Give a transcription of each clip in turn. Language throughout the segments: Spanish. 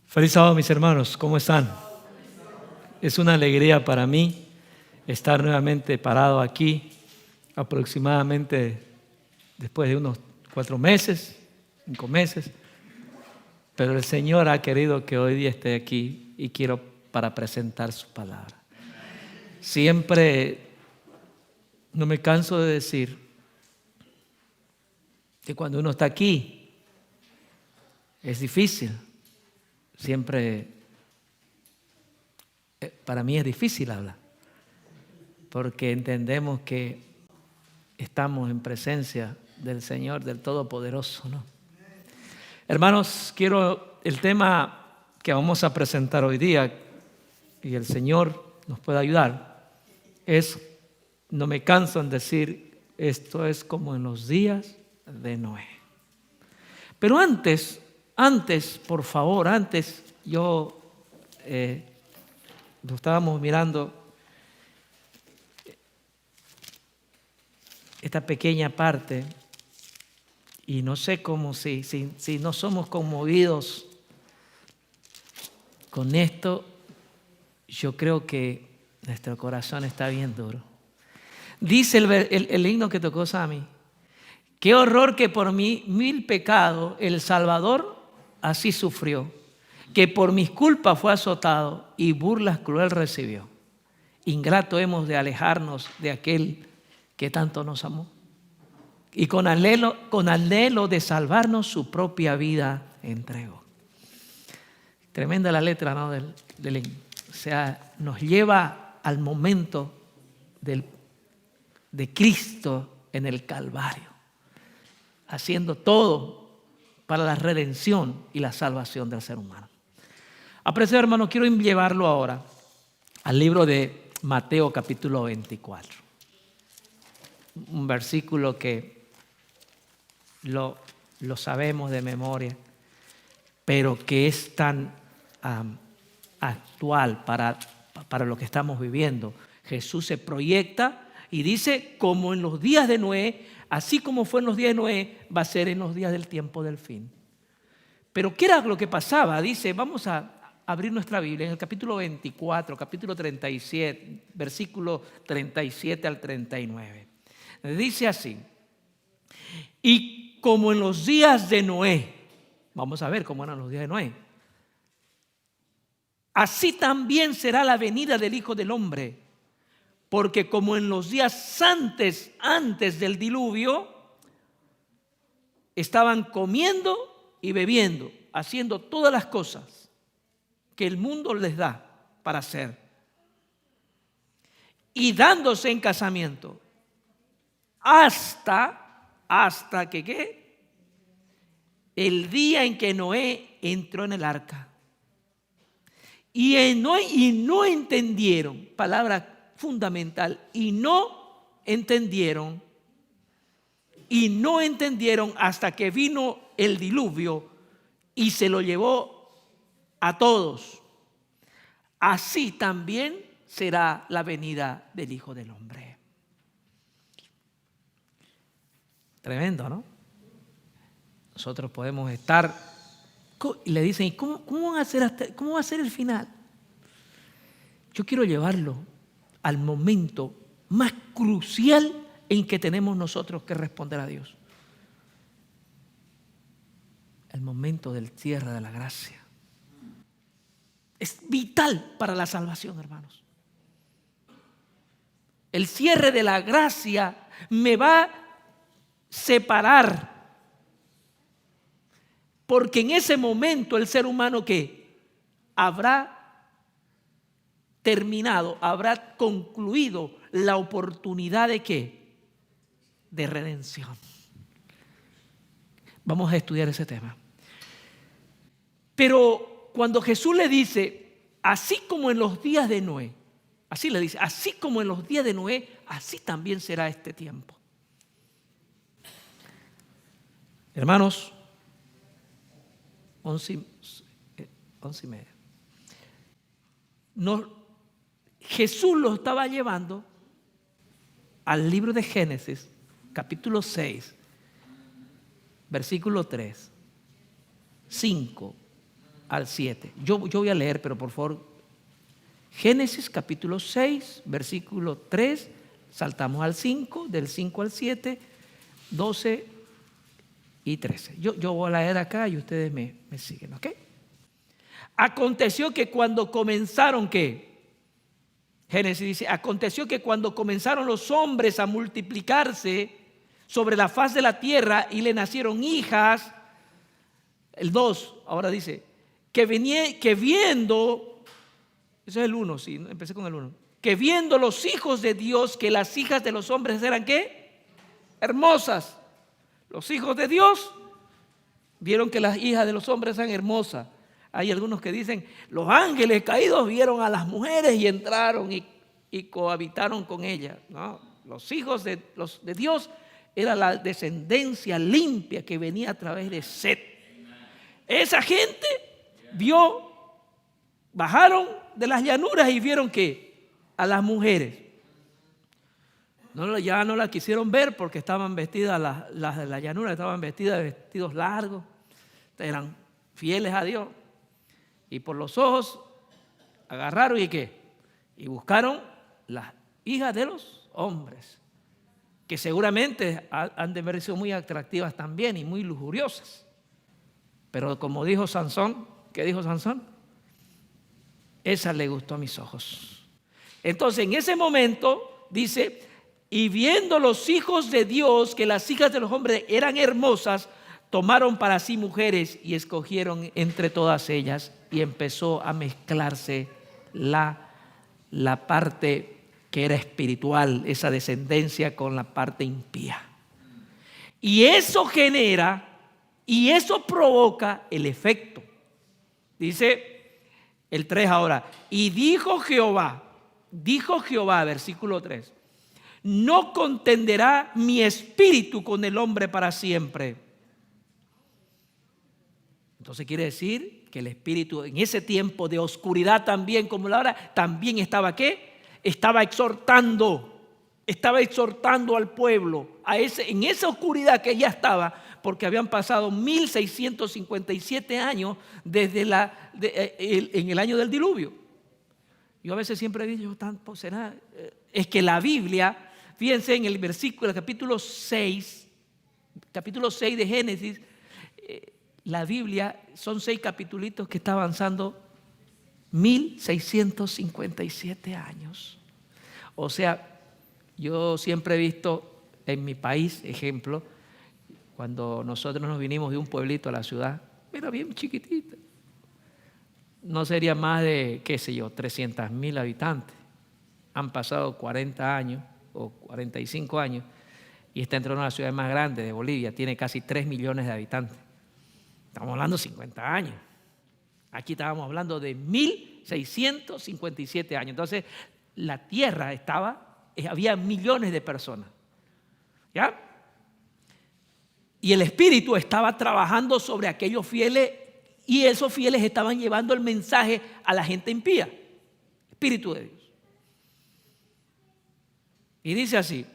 Feliz sábado, mis hermanos, ¿cómo están? Es una alegría para mí estar nuevamente parado aquí, aproximadamente después de unos 4 meses, 5 meses, pero el Señor ha querido que hoy día esté aquí y quiero para presentar su palabra. Siempre no me canso de decir que cuando uno está aquí es difícil. Siempre, para mí es difícil hablar, porque entendemos que estamos en presencia del Señor, del Todopoderoso, ¿no? Hermanos, el tema que vamos a presentar hoy día, y el Señor nos puede ayudar, no me canso en decir, esto es como en los días de Noé. Pero antes, por favor, lo estábamos mirando esta pequeña parte y no sé cómo si no somos conmovidos con esto, yo creo que nuestro corazón está bien duro. Dice el himno que tocó Sammy: qué horror que por 1000 pecados el Salvador así sufrió, que por mis culpas fue azotado y burlas cruel recibió. Ingrato hemos de alejarnos de aquel que tanto nos amó y con anhelo de salvarnos su propia vida entregó. Tremenda la letra, ¿no? del himno. O sea, nos lleva al momento de Cristo en el Calvario, haciendo todo para la redención y la salvación del ser humano. Apreciado hermano, quiero llevarlo ahora al libro de Mateo capítulo 24. Un versículo que lo sabemos de memoria, pero que es tan actual para lo que estamos viviendo. Jesús se proyecta y dice, como en los días de Noé, así como fue en los días de Noé, va a ser en los días del tiempo del fin. Pero ¿qué era lo que pasaba? Dice, vamos a abrir nuestra Biblia en el capítulo 24, capítulo 37, versículo 37 al 39. Dice así: y como en los días de Noé, vamos a ver cómo eran los días de Noé, así también será la venida del Hijo del Hombre. Porque como en los días antes del diluvio, estaban comiendo y bebiendo, haciendo todas las cosas que el mundo les da para hacer, y dándose en casamiento, hasta que ¿qué? El día en que Noé entró en el arca. Y no entendieron, palabra fundamental, y no entendieron hasta que vino el diluvio y se lo llevó a todos. Así también será la venida del Hijo del Hombre. Tremendo, ¿no? Nosotros podemos estar y le dicen, ¿cómo va a ser el final? Yo quiero llevarlo al momento más crucial en que tenemos nosotros que responder a Dios. El momento del cierre de la gracia. Es vital para la salvación, hermanos. El cierre de la gracia me va a separar. Porque en ese momento el ser humano que habrá terminado, habrá concluido la oportunidad de ¿qué? De redención. Vamos a estudiar ese tema. Pero cuando Jesús le dice, así como en los días de Noé, así le dice, así como en los días de Noé, así también será este tiempo. Hermanos, 11:30. Jesús lo estaba llevando al libro de Génesis, capítulo 6, versículo 3, 5 al 7. Yo voy a leer, pero por favor, Génesis capítulo 6, versículo 3, saltamos al 5, del 5 al 7, 12 y 13. Yo voy a leer acá y ustedes me siguen, ¿ok? Aconteció que cuando comenzaron, ¿qué? Génesis dice, aconteció que cuando comenzaron los hombres a multiplicarse sobre la faz de la tierra y le nacieron hijas, el 2, ahora dice, que viendo, eso es el 1, sí, empecé con el 1, que viendo los hijos de Dios que las hijas de los hombres eran, ¿qué? Hermosas. Los hijos de Dios vieron que las hijas de los hombres eran hermosas. Hay algunos que dicen, los ángeles caídos vieron a las mujeres y entraron y cohabitaron con ellas. No, los hijos de Dios era la descendencia limpia que venía a través de Set. Esa gente vio, bajaron de las llanuras y vieron que a las mujeres. Ya no las quisieron ver porque estaban vestidas, las de la llanura estaban vestidas de vestidos largos, eran fieles a Dios. Y por los ojos agarraron y ¿qué? Y buscaron las hijas de los hombres, que seguramente han de haber sido muy atractivas también y muy lujuriosas. Pero como dijo Sansón, ¿qué dijo Sansón? Esa le gustó a mis ojos. Entonces en ese momento dice, y viendo los hijos de Dios que las hijas de los hombres eran hermosas, tomaron para sí mujeres y escogieron entre todas ellas, y empezó a mezclarse la parte que era espiritual, esa descendencia, con la parte impía. Y eso genera y eso provoca el efecto. Dice el 3 ahora, y dijo Jehová, versículo 3, no contenderá mi espíritu con el hombre para siempre. Entonces quiere decir que el espíritu en ese tiempo de oscuridad también, como la hora, también estaba ¿qué? Estaba exhortando al pueblo en esa oscuridad que ya estaba, porque habían pasado 1657 años desde en el año del diluvio. Yo a veces siempre he dicho, es que la Biblia, fíjense en el versículo, el capítulo 6 de Génesis, la Biblia son 6 capitulitos que está avanzando 1657 años. O sea, yo siempre he visto en mi país, ejemplo, cuando nosotros nos vinimos de un pueblito a la ciudad, era bien chiquitita. No sería más de, 300,000 habitantes. Han pasado 40 años o 45 años y está entrando a la ciudad más grande de Bolivia, tiene casi 3 millones de habitantes. Estamos hablando de 50 años. Aquí estábamos hablando de 1657 años. Entonces, la tierra había millones de personas. ¿Ya? Y el Espíritu estaba trabajando sobre aquellos fieles, y esos fieles estaban llevando el mensaje a la gente impía. Espíritu de Dios. Y dice así,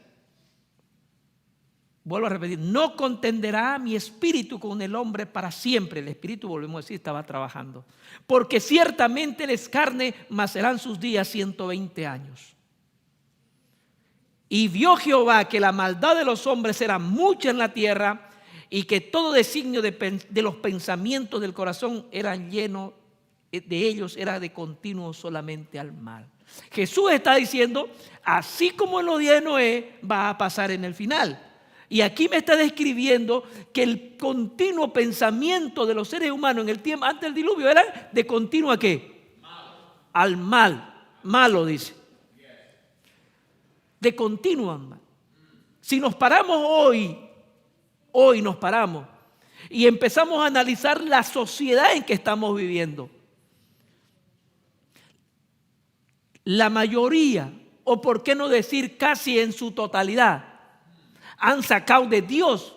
vuelvo a repetir, no contenderá mi espíritu con el hombre para siempre. El espíritu, volvemos a decir, estaba trabajando. Porque ciertamente él es carne, mas serán sus días 120 años. Y vio Jehová que la maldad de los hombres era mucha en la tierra, y que todo designio de los pensamientos del corazón eran llenos de ellos, era de continuo solamente al mal. Jesús está diciendo, así como en los días de Noé, va a pasar en el final. Y aquí me está describiendo que el continuo pensamiento de los seres humanos en el tiempo antes del diluvio era de continuo ¿a qué? Al mal. Malo, dice. De continuo al mal. Si nos paramos hoy nos paramos y empezamos a analizar la sociedad en que estamos viviendo, la mayoría, o por qué no decir casi en su totalidad, han sacado de Dios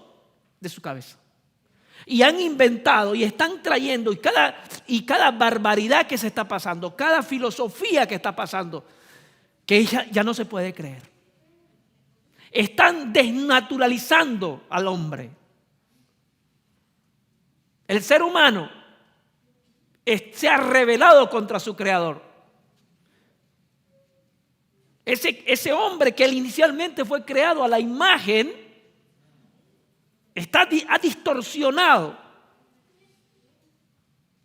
de su cabeza y han inventado y están trayendo y cada barbaridad que se está pasando, cada filosofía que está pasando, que ya no se puede creer. Están desnaturalizando al hombre. El ser humano se ha rebelado contra su creador. Ese hombre que inicialmente fue creado a la imagen ha distorsionado.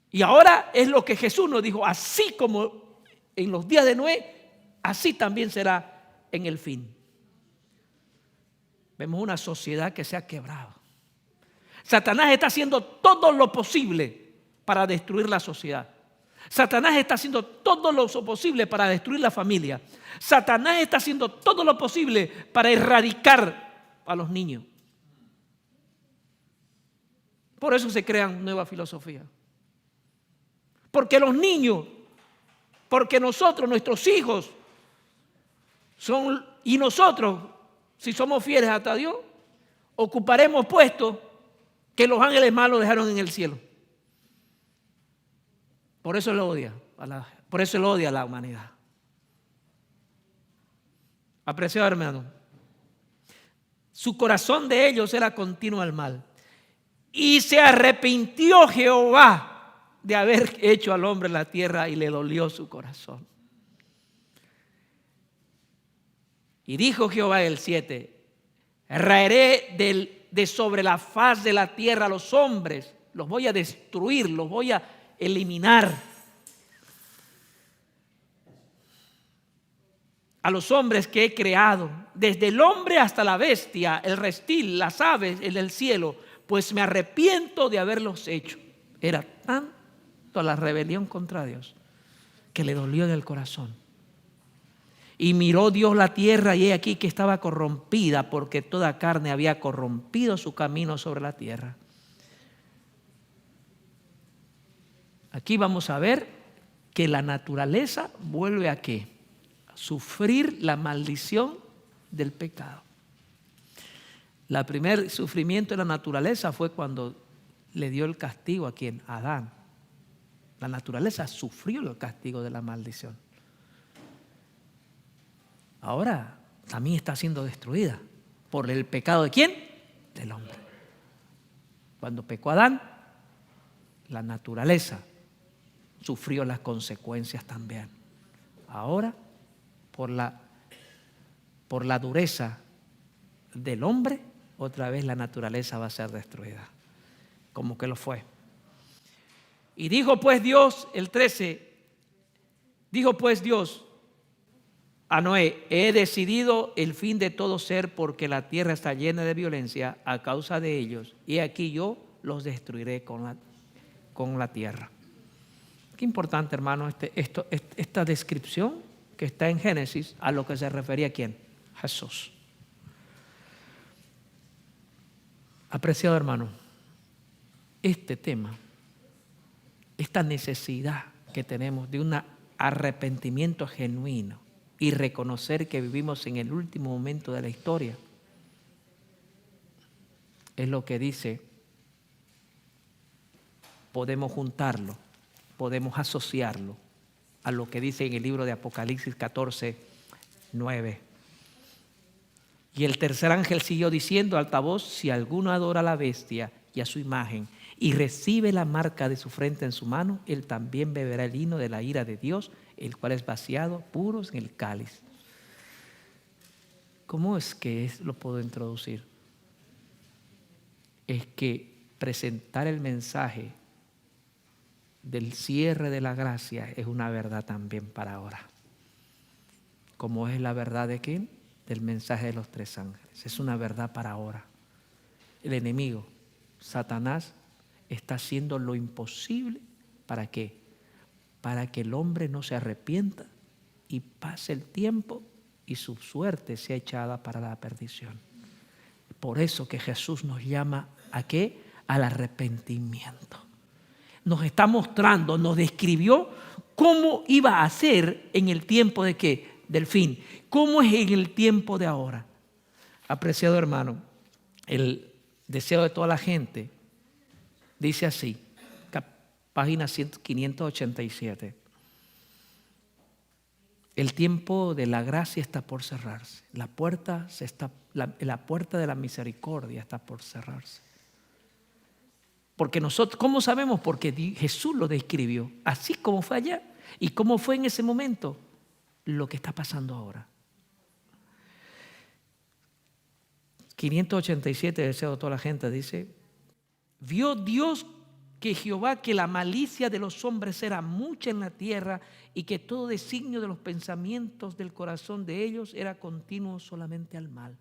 Y ahora es lo que Jesús nos dijo: así como en los días de Noé, así también será en el fin. Vemos una sociedad que se ha quebrado. Satanás está haciendo todo lo posible para destruir la sociedad. Satanás está haciendo todo lo posible para destruir la familia. Satanás está haciendo todo lo posible para erradicar a los niños. Por eso se crean nuevas filosofías. Porque los niños, porque nosotros, nuestros hijos, y nosotros, si somos fieles hasta Dios, ocuparemos puestos que los ángeles malos dejaron en el cielo. Por eso él odia a la humanidad. Apreciado hermano, su corazón de ellos era continuo al mal. Y se arrepintió Jehová de haber hecho al hombre en la tierra, y le dolió su corazón. Y dijo Jehová el 7: raeré de sobre la faz de la tierra a los hombres, los voy a destruir, los voy a eliminar. A los hombres que he creado, desde el hombre hasta la bestia, el reptil, las aves, el del cielo, pues me arrepiento de haberlos hecho. Era tanto la rebelión contra Dios que le dolió en el corazón. Y miró Dios la tierra, y he aquí que estaba corrompida, porque toda carne había corrompido su camino sobre la tierra. Aquí vamos a ver que la naturaleza vuelve a ¿qué? A sufrir la maldición del pecado. El primer sufrimiento de la naturaleza fue cuando le dio el castigo a ¿quién? A Adán. La naturaleza sufrió el castigo de la maldición. Ahora también está siendo destruida por el pecado ¿de quién? Del hombre. Cuando pecó Adán, la naturaleza sufrió las consecuencias también. Ahora, por la dureza del hombre, otra vez la naturaleza va a ser destruida, como que lo fue. Y dijo pues Dios, el 13, dijo pues Dios a Noé: he decidido el fin de todo ser, porque la tierra está llena de violencia a causa de ellos, y aquí yo los destruiré con la tierra. Qué importante, hermano, esta descripción que está en Génesis, a lo que se refería ¿quién? Jesús. Apreciado hermano, este tema, esta necesidad que tenemos de un arrepentimiento genuino y reconocer que vivimos en el último momento de la historia, es lo que dice, podemos juntarlo, podemos asociarlo a lo que dice en el libro de Apocalipsis 14:9. Y el tercer ángel siguió diciendo a alta voz: si alguno adora a la bestia y a su imagen y recibe la marca de su frente en su mano, él también beberá el vino de la ira de Dios, el cual es vaciado puros en el cáliz. ¿Cómo es que lo puedo introducir? Es que presentar el mensaje del cierre de la gracia es una verdad también para ahora. ¿Cómo es la verdad de quién? Del mensaje de los tres ángeles. Es una verdad para ahora. El enemigo, Satanás, está haciendo lo imposible. ¿Para qué? Para que el hombre no se arrepienta y pase el tiempo y su suerte sea echada para la perdición. Por eso que Jesús nos llama ¿a qué? Al arrepentimiento. Nos está mostrando, nos describió cómo iba a ser en el tiempo de ¿qué? Del fin. ¿Cómo es en el tiempo de ahora? Apreciado hermano, el deseo de toda la gente dice así, página 587. El tiempo de la gracia está por cerrarse. La puerta de la misericordia está por cerrarse. Porque nosotros, ¿cómo sabemos? Porque Jesús lo describió, así como fue allá y como fue en ese momento, lo que está pasando ahora. 587, deseo de toda la gente, dice: vio Dios que Jehová, que la malicia de los hombres era mucha en la tierra y que todo designio de los pensamientos del corazón de ellos era continuo solamente al mal.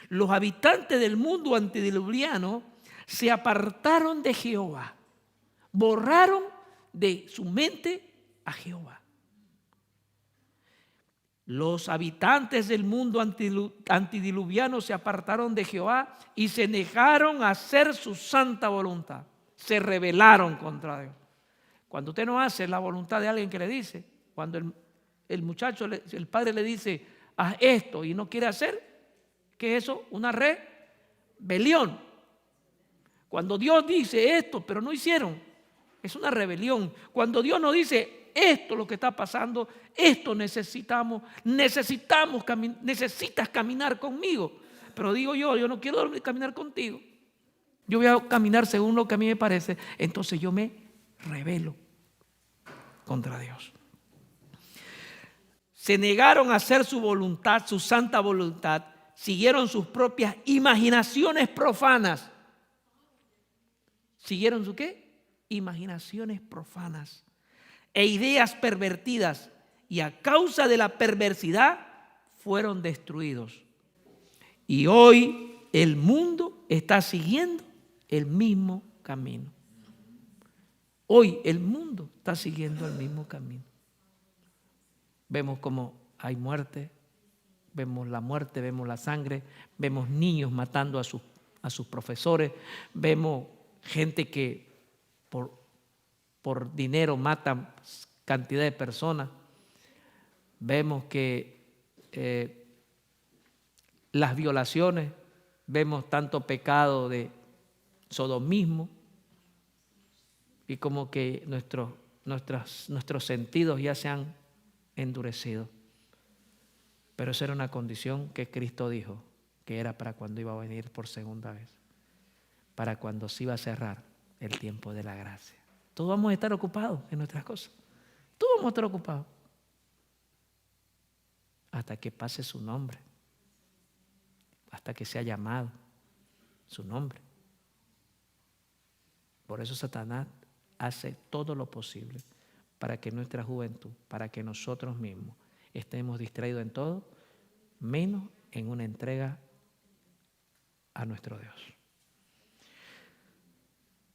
Los habitantes del mundo antediluviano se apartaron de Jehová, borraron de su mente a Jehová. Los habitantes del mundo antediluviano se apartaron de Jehová y se negaron a hacer su santa voluntad. Se rebelaron contra Dios. Cuando usted no hace la voluntad de alguien que le dice, cuando el muchacho, el padre le dice, haz esto y no quiere hacer, ¿qué es eso? Una rebelión. Cuando Dios dice esto, pero no hicieron, es una rebelión. Cuando Dios nos dice esto es lo que está pasando, esto necesitas caminar conmigo. Pero digo yo no quiero caminar contigo. Yo voy a caminar según lo que a mí me parece. Entonces yo me rebelo contra Dios. Se negaron a hacer su voluntad, su santa voluntad. Siguieron sus propias imaginaciones profanas. ¿Siguieron su qué? Imaginaciones profanas e ideas pervertidas, y a causa de la perversidad fueron destruidos. Y hoy el mundo está siguiendo el mismo camino. Hoy el mundo está siguiendo el mismo camino. Vemos cómo hay muerte, vemos la muerte, vemos la sangre, vemos niños matando a sus profesores, vemos gente que por dinero matan cantidad de personas. Vemos que las violaciones, vemos tanto pecado de sodomismo y como que nuestros sentidos ya se han endurecido. Pero esa era una condición que Cristo dijo que era para cuando iba a venir por segunda vez, para cuando se iba a cerrar el tiempo de la gracia. Todos vamos a estar ocupados en nuestras cosas. Todos vamos a estar ocupados hasta que pase su nombre, hasta que sea llamado su nombre. Por eso Satanás hace todo lo posible para que nuestra juventud, para que nosotros mismos estemos distraídos en todo, menos en una entrega a nuestro Dios.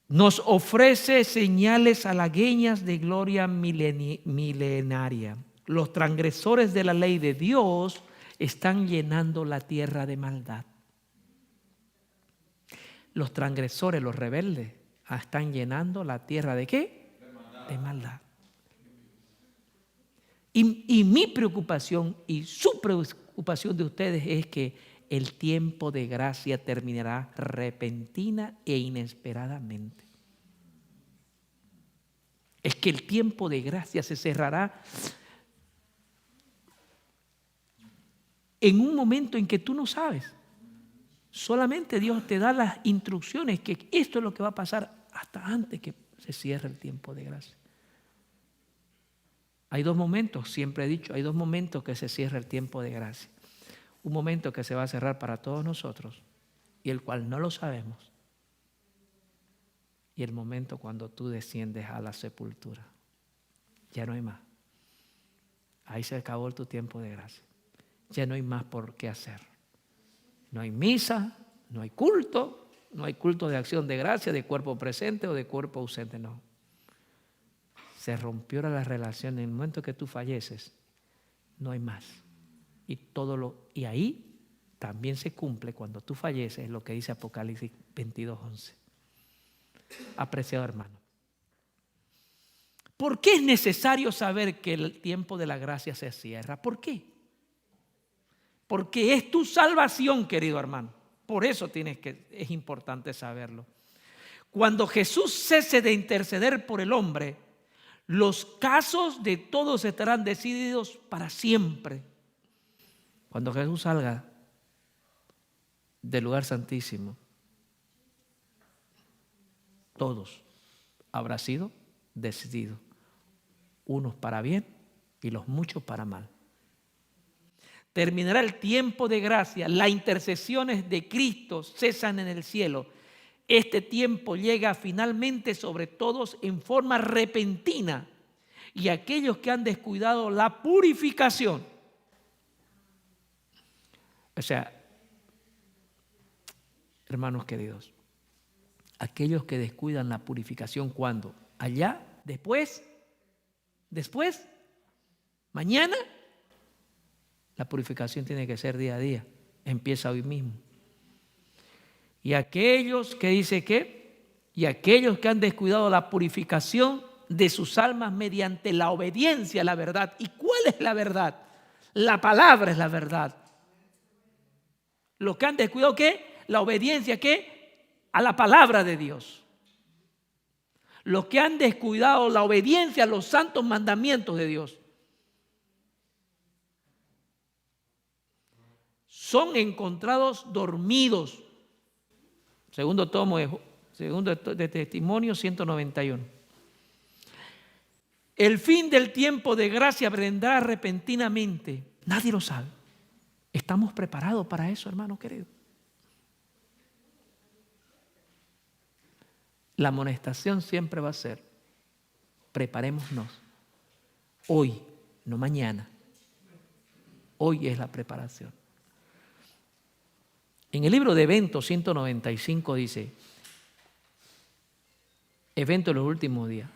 Nos ofrece señales halagüeñas de gloria milenaria. Los transgresores de la ley de Dios están llenando la tierra de maldad. Los transgresores, los rebeldes, están llenando la tierra ¿de qué? De maldad. Y mi preocupación y su preocupación de ustedes es que el tiempo de gracia terminará repentina e inesperadamente. Es que el tiempo de gracia se cerrará en un momento en que tú no sabes. Solamente Dios te da las instrucciones que esto es lo que va a pasar hasta antes que se cierre el tiempo de gracia. Hay dos momentos, siempre he dicho, hay dos momentos que se cierra el tiempo de gracia. Un momento que se va a cerrar para todos nosotros y el cual no lo sabemos. Y el momento cuando tú desciendes a la sepultura. Ya no hay más. Ahí se acabó tu tiempo de gracia. Ya no hay más por qué hacer. No hay misa, no hay culto de acción de gracia, de cuerpo presente o de cuerpo ausente, no. Se rompió la relación en el momento que tú falleces, no hay más. Y ahí también se cumple cuando tú falleces lo que dice Apocalipsis 22:11. Apreciado hermano, ¿por qué es necesario saber que el tiempo de la gracia se cierra? ¿Por qué? Porque es tu salvación, querido hermano. Por eso es importante saberlo. Cuando Jesús cese de interceder por el hombre, los casos de todos estarán decididos para siempre. Cuando Jesús salga del lugar santísimo, todos habrá sido decidido, unos para bien y los muchos para mal. Terminará el tiempo de gracia, las intercesiones de Cristo cesan en el cielo. Este tiempo llega finalmente sobre todos en forma repentina y aquellos que han descuidado la purificación. O sea, hermanos queridos, aquellos que descuidan la purificación, ¿cuándo? Allá, después, mañana. La purificación tiene que ser día a día, empieza hoy mismo. Y aquellos que dice que, y aquellos que han descuidado la purificación de sus almas mediante la obediencia a la verdad. ¿Y cuál es la verdad? La palabra es la verdad. Los que han descuidado ¿qué? La obediencia ¿qué? A la palabra de Dios. Los que han descuidado la obediencia a los santos mandamientos de Dios son encontrados dormidos. Segundo tomo de Testimonio 191. El fin del tiempo de gracia vendrá repentinamente. Nadie lo sabe. ¿Estamos preparados para eso, hermanos queridos? La amonestación siempre va a ser: preparémonos. Hoy, no mañana. Hoy es la preparación. En el libro de Eventos 195 dice, evento en los últimos días.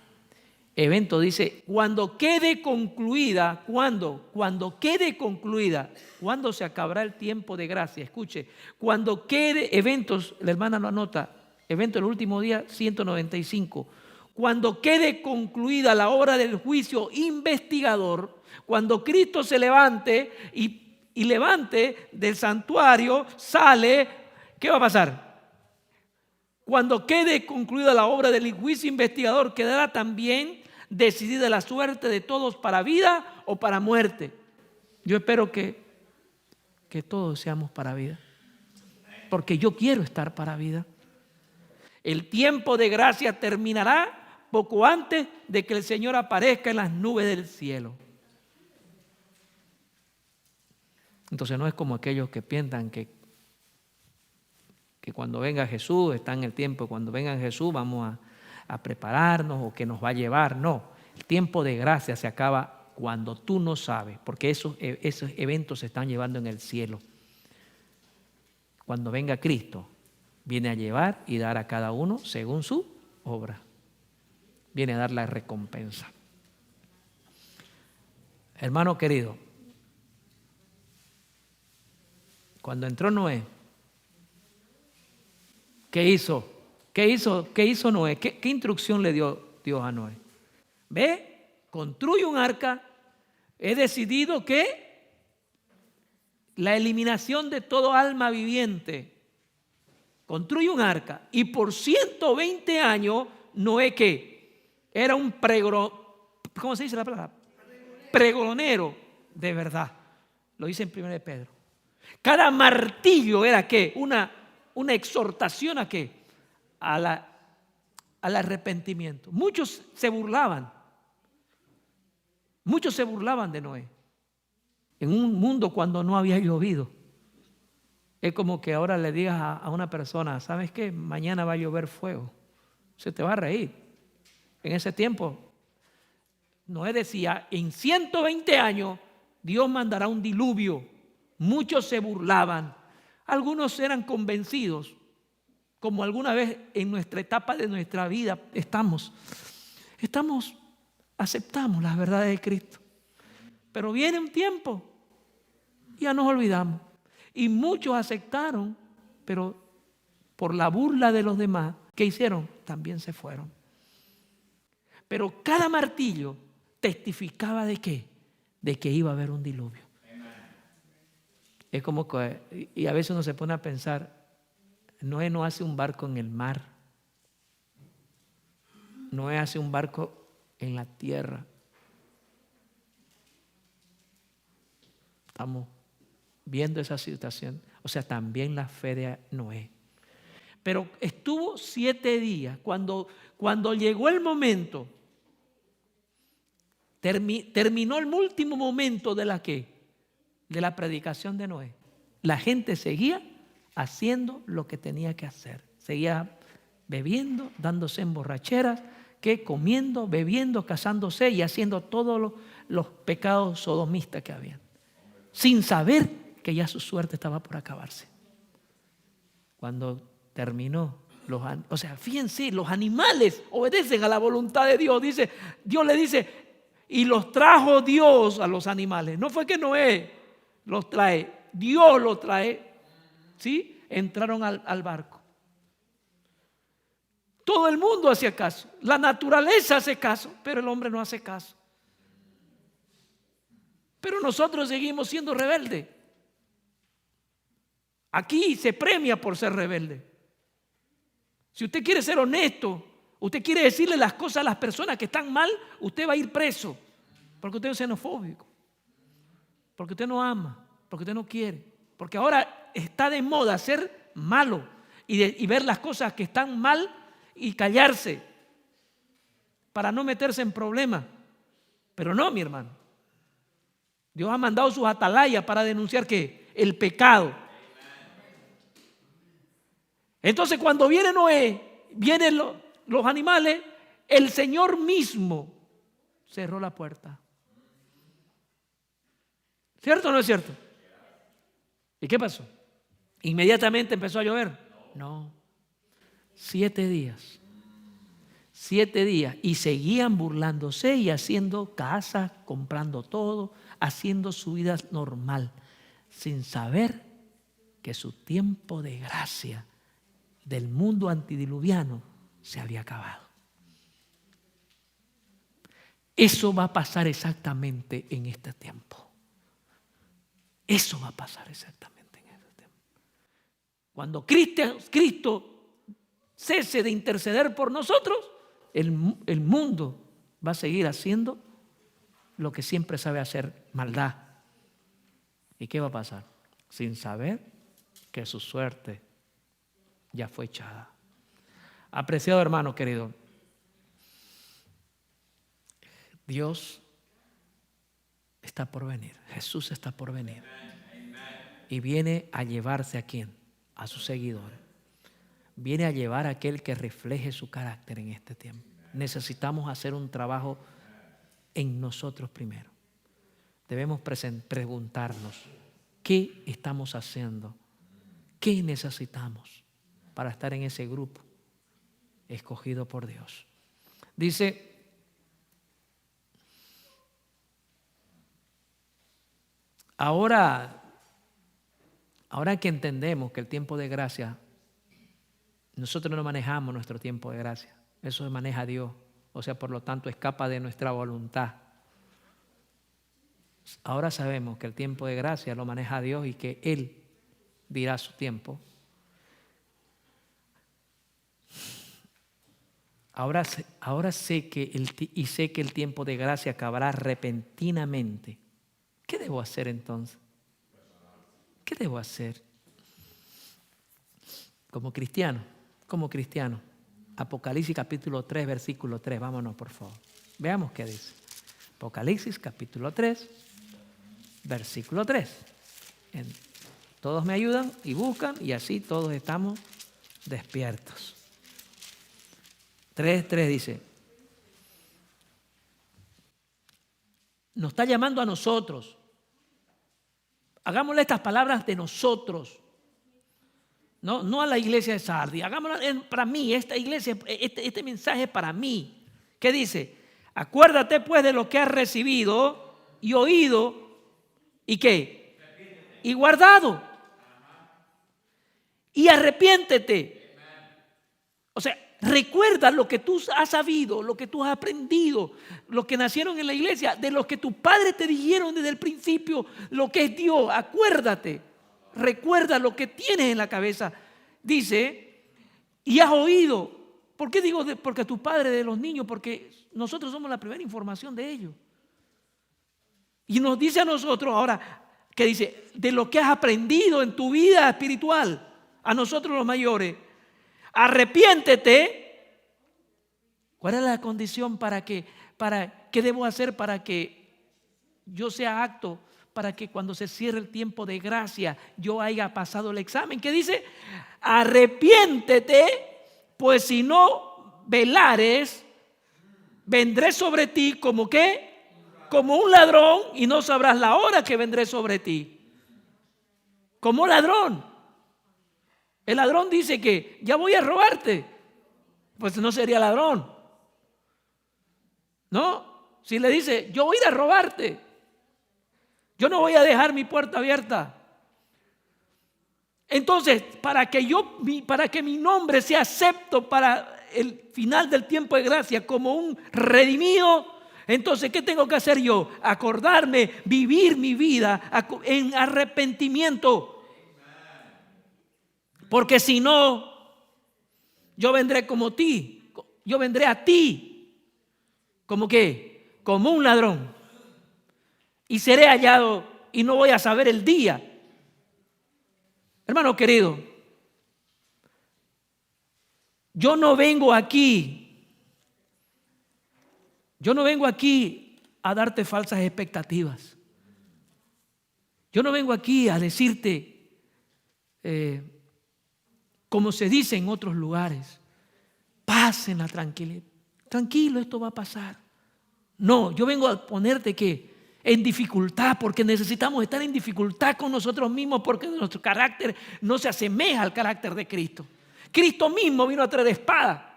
Evento dice, cuando quede concluida, cuando quede concluida, ¿cuándo se acabará el tiempo de gracia? Escuche, cuando quede, eventos, la hermana lo anota, evento en el último día 195, cuando quede concluida la obra del juicio investigador, cuando Cristo se levante y levante del santuario, sale, ¿qué va a pasar? Cuando quede concluida la obra del juicio investigador, quedará también decidida la suerte de todos para vida o para muerte. Yo espero que todos seamos para vida, porque yo quiero estar para vida. El tiempo de gracia terminará poco antes de que el Señor aparezca en las nubes del cielo. Entonces no es como aquellos que piensan que cuando venga Jesús, está en el tiempo, cuando venga Jesús vamos a prepararnos o que nos va a llevar. No, el tiempo de gracia se acaba cuando tú no sabes, porque esos eventos se están llevando en el cielo. Cuando venga Cristo, viene a llevar y dar a cada uno según su obra. Viene a dar la recompensa. Hermano querido, cuando entró Noé, ¿qué hizo? ¿Qué hizo Noé? ¿Qué instrucción le dio Dios a Noé? Ve, construye un arca. He decidido que la eliminación de todo alma viviente. Construye un arca. Y por 120 años, Noé, ¿qué? Era un ¿cómo se dice la palabra? Pregonero de verdad. Lo dice en 1 Pedro. Cada martillo era ¿qué? Una exhortación a ¿qué? Al arrepentimiento. Muchos se burlaban de Noé. En un mundo cuando no había llovido. Es como que ahora le digas a una persona, ¿sabes qué? Mañana va a llover fuego. Se te va a reír. En ese tiempo, Noé decía, en 120 años Dios mandará un diluvio. Muchos se burlaban. Algunos eran convencidos, como alguna vez en nuestra etapa de nuestra vida aceptamos las verdades de Cristo. Pero viene un tiempo, ya nos olvidamos. Y muchos aceptaron, pero por la burla de los demás, ¿qué hicieron? También se fueron. Pero cada martillo testificaba ¿de qué? De que iba a haber un diluvio. Es como que, y a veces uno se pone a pensar, Noé no hace un barco en el mar. Noé hace un barco en la tierra. Estamos viendo esa situación. O sea, también la fe de Noé. Pero estuvo 7 días. Cuando llegó el momento, terminó el último momento de la predicación de Noé. La gente seguía haciendo lo que tenía que hacer. Seguía bebiendo, dándose en borracheras, comiendo, bebiendo, casándose y haciendo todos los pecados sodomistas que habían, sin saber que ya su suerte estaba por acabarse. Cuando terminó, fíjense, los animales obedecen a la voluntad de Dios. Dios le dice, y los trajo Dios a los animales. No fue que Noé los trae, Dios los trae. ¿Sí? Entraron al barco. Todo el mundo hacía caso. La naturaleza hace caso, pero el hombre no hace caso. Pero nosotros seguimos siendo rebeldes. Aquí se premia por ser rebelde. Si usted quiere ser honesto, usted quiere decirle las cosas a las personas que están mal, usted va a ir preso. Porque usted es xenofóbico. Porque usted no ama. Porque usted no quiere. Porque ahora está de moda ser malo y ver las cosas que están mal y callarse para no meterse en problemas. Pero no, mi hermano. Dios ha mandado sus atalayas para denunciar ¿qué? El pecado. Entonces cuando viene Noé, vienen los animales, el Señor mismo cerró la puerta. ¿Cierto o no es cierto? ¿Y qué pasó? ¿Inmediatamente empezó a llover? No. 7 días. 7 días. Y seguían burlándose y haciendo casas, comprando todo, haciendo su vida normal, sin saber que su tiempo de gracia del mundo antidiluviano se había acabado. Eso va a pasar exactamente en este tiempo. Eso va a pasar exactamente en este tiempo. Cuando Cristo cese de interceder por nosotros, el mundo va a seguir haciendo lo que siempre sabe hacer, maldad. ¿Y qué va a pasar? Sin saber que su suerte ya fue echada. Apreciado hermano querido, Dios está por venir, Jesús está por venir. Y viene a llevarse ¿a quién? A sus seguidores. Viene a llevar a aquel que refleje su carácter en este tiempo. Necesitamos hacer un trabajo en nosotros primero. Debemos preguntarnos, ¿qué estamos haciendo? ¿Qué necesitamos para estar en ese grupo escogido por Dios? Dice, ahora que entendemos que el tiempo de gracia, nosotros no manejamos nuestro tiempo de gracia, eso se maneja Dios, o sea, por lo tanto escapa de nuestra voluntad. Ahora sabemos que el tiempo de gracia lo maneja Dios y que Él dirá su tiempo. Ahora sé que el tiempo de gracia acabará repentinamente. ¿Qué debo hacer entonces? ¿Qué debo hacer? Como cristiano. Apocalipsis capítulo 3, versículo 3. Vámonos, por favor. Veamos qué dice. Apocalipsis capítulo 3, versículo 3. Todos me ayudan y buscan y así todos estamos despiertos. 3:3 dice, nos está llamando a nosotros. Hagámosle estas palabras de nosotros, no a la iglesia de Sardis. Hagámoslo para mí, esta iglesia, este mensaje para mí. ¿Qué dice? Acuérdate pues de lo que has recibido y oído y ¿qué? Y guardado. Y arrepiéntete. O sea, recuerda lo que tú has sabido, lo que tú has aprendido, los que nacieron en la iglesia, de lo que tus padres te dijeron desde el principio, lo que es Dios. Acuérdate, recuerda lo que tienes en la cabeza. Dice, y has oído. ¿Por qué digo porque tus padres de los niños? Porque nosotros somos la primera información de ellos. Y nos dice a nosotros ahora, que dice, de lo que has aprendido en tu vida espiritual, a nosotros los mayores, Arrepiéntete. ¿Cuál es la condición qué debo hacer para que yo sea apto, para que cuando se cierre el tiempo de gracia yo haya pasado el examen? ¿Qué dice? Arrepiéntete, pues si no velares, vendré sobre ti como ¿qué? Como un ladrón, y no sabrás la hora que vendré sobre ti. Como ladrón. El ladrón dice que ya voy a robarte. Pues no sería ladrón. ¿No? Si le dice, yo voy a ir a robarte, yo no voy a dejar mi puerta abierta. Entonces, para que mi nombre sea acepto para el final del tiempo de gracia como un redimido, entonces, ¿qué tengo que hacer yo? Acordarme, vivir mi vida en arrepentimiento. Porque si no, yo vendré como ti. Yo vendré a ti. ¿Como qué? Como un ladrón. Y seré hallado y no voy a saber el día. Hermano querido, yo no vengo aquí a darte falsas expectativas. Yo no vengo aquí a decirte, como se dice en otros lugares, paz en la tranquilidad. Tranquilo, esto va a pasar. No, yo vengo a ponerte que en dificultad, porque necesitamos estar en dificultad con nosotros mismos, porque nuestro carácter no se asemeja al carácter de Cristo. Cristo mismo vino a traer espada.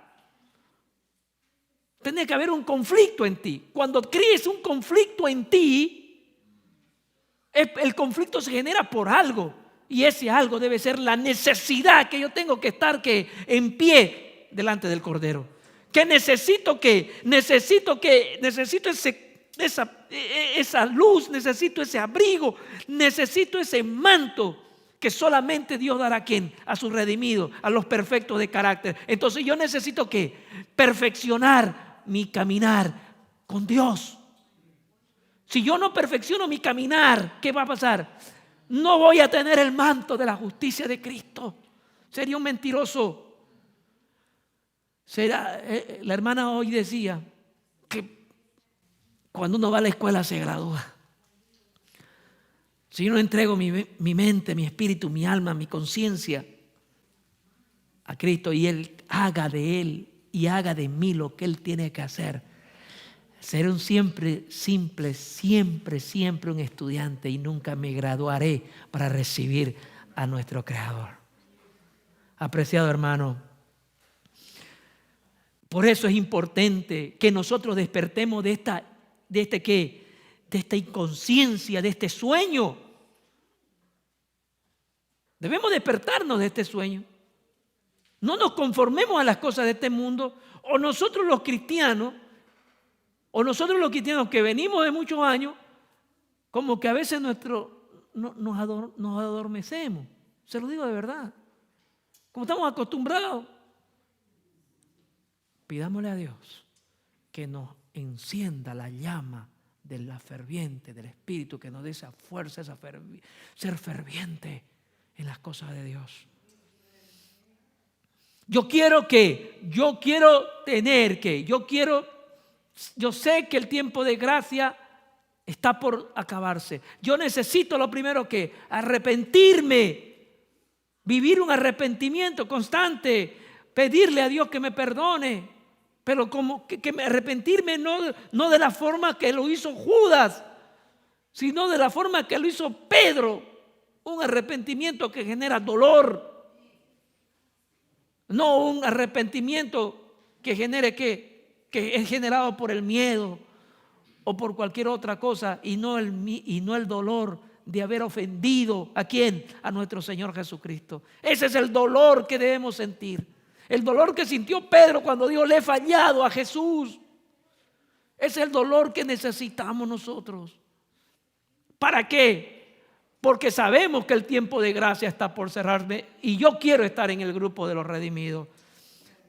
Tiene que haber un conflicto en ti. Cuando crees un conflicto en ti, el conflicto se genera por algo. Y ese algo debe ser la necesidad que yo tengo que estar en pie delante del Cordero. Que necesito esa luz, necesito ese abrigo, necesito ese manto que solamente Dios dará a ¿quién? A sus redimidos, a los perfectos de carácter. Entonces yo necesito perfeccionar mi caminar con Dios. Si yo no perfecciono mi caminar, ¿qué va a pasar? No voy a tener el manto de la justicia de Cristo. Sería un mentiroso. La hermana hoy decía que cuando uno va a la escuela se gradúa. Si yo no entrego mi mente, mi espíritu, mi alma, mi conciencia a Cristo y Él haga de Él y haga de mí lo que Él tiene que hacer, seré un siempre un estudiante y nunca me graduaré para recibir a nuestro Creador. Apreciado hermano, por eso es importante que nosotros despertemos de esta inconsciencia, de este sueño. Debemos despertarnos de este sueño. No nos conformemos a las cosas de este mundo. O nosotros los cristianos que venimos de muchos años, como que a veces nos adormecemos. Se lo digo de verdad. Como estamos acostumbrados. Pidámosle a Dios que nos encienda la llama de la ferviente, del Espíritu, que nos dé esa fuerza, ser ferviente en las cosas de Dios. Yo sé que el tiempo de gracia está por acabarse. Yo necesito lo primero que arrepentirme, vivir un arrepentimiento constante, pedirle a Dios que me perdone, pero arrepentirme no de la forma que lo hizo Judas, sino de la forma que lo hizo Pedro, un arrepentimiento que genera dolor. No un arrepentimiento que es generado por el miedo o por cualquier otra cosa y no el dolor de haber ofendido ¿a quién? A nuestro Señor Jesucristo. Ese es el dolor que debemos sentir. El dolor que sintió Pedro cuando dijo le he fallado a Jesús. Ese es el dolor que necesitamos nosotros. ¿Para qué? Porque sabemos que el tiempo de gracia está por cerrarme y yo quiero estar en el grupo de los redimidos.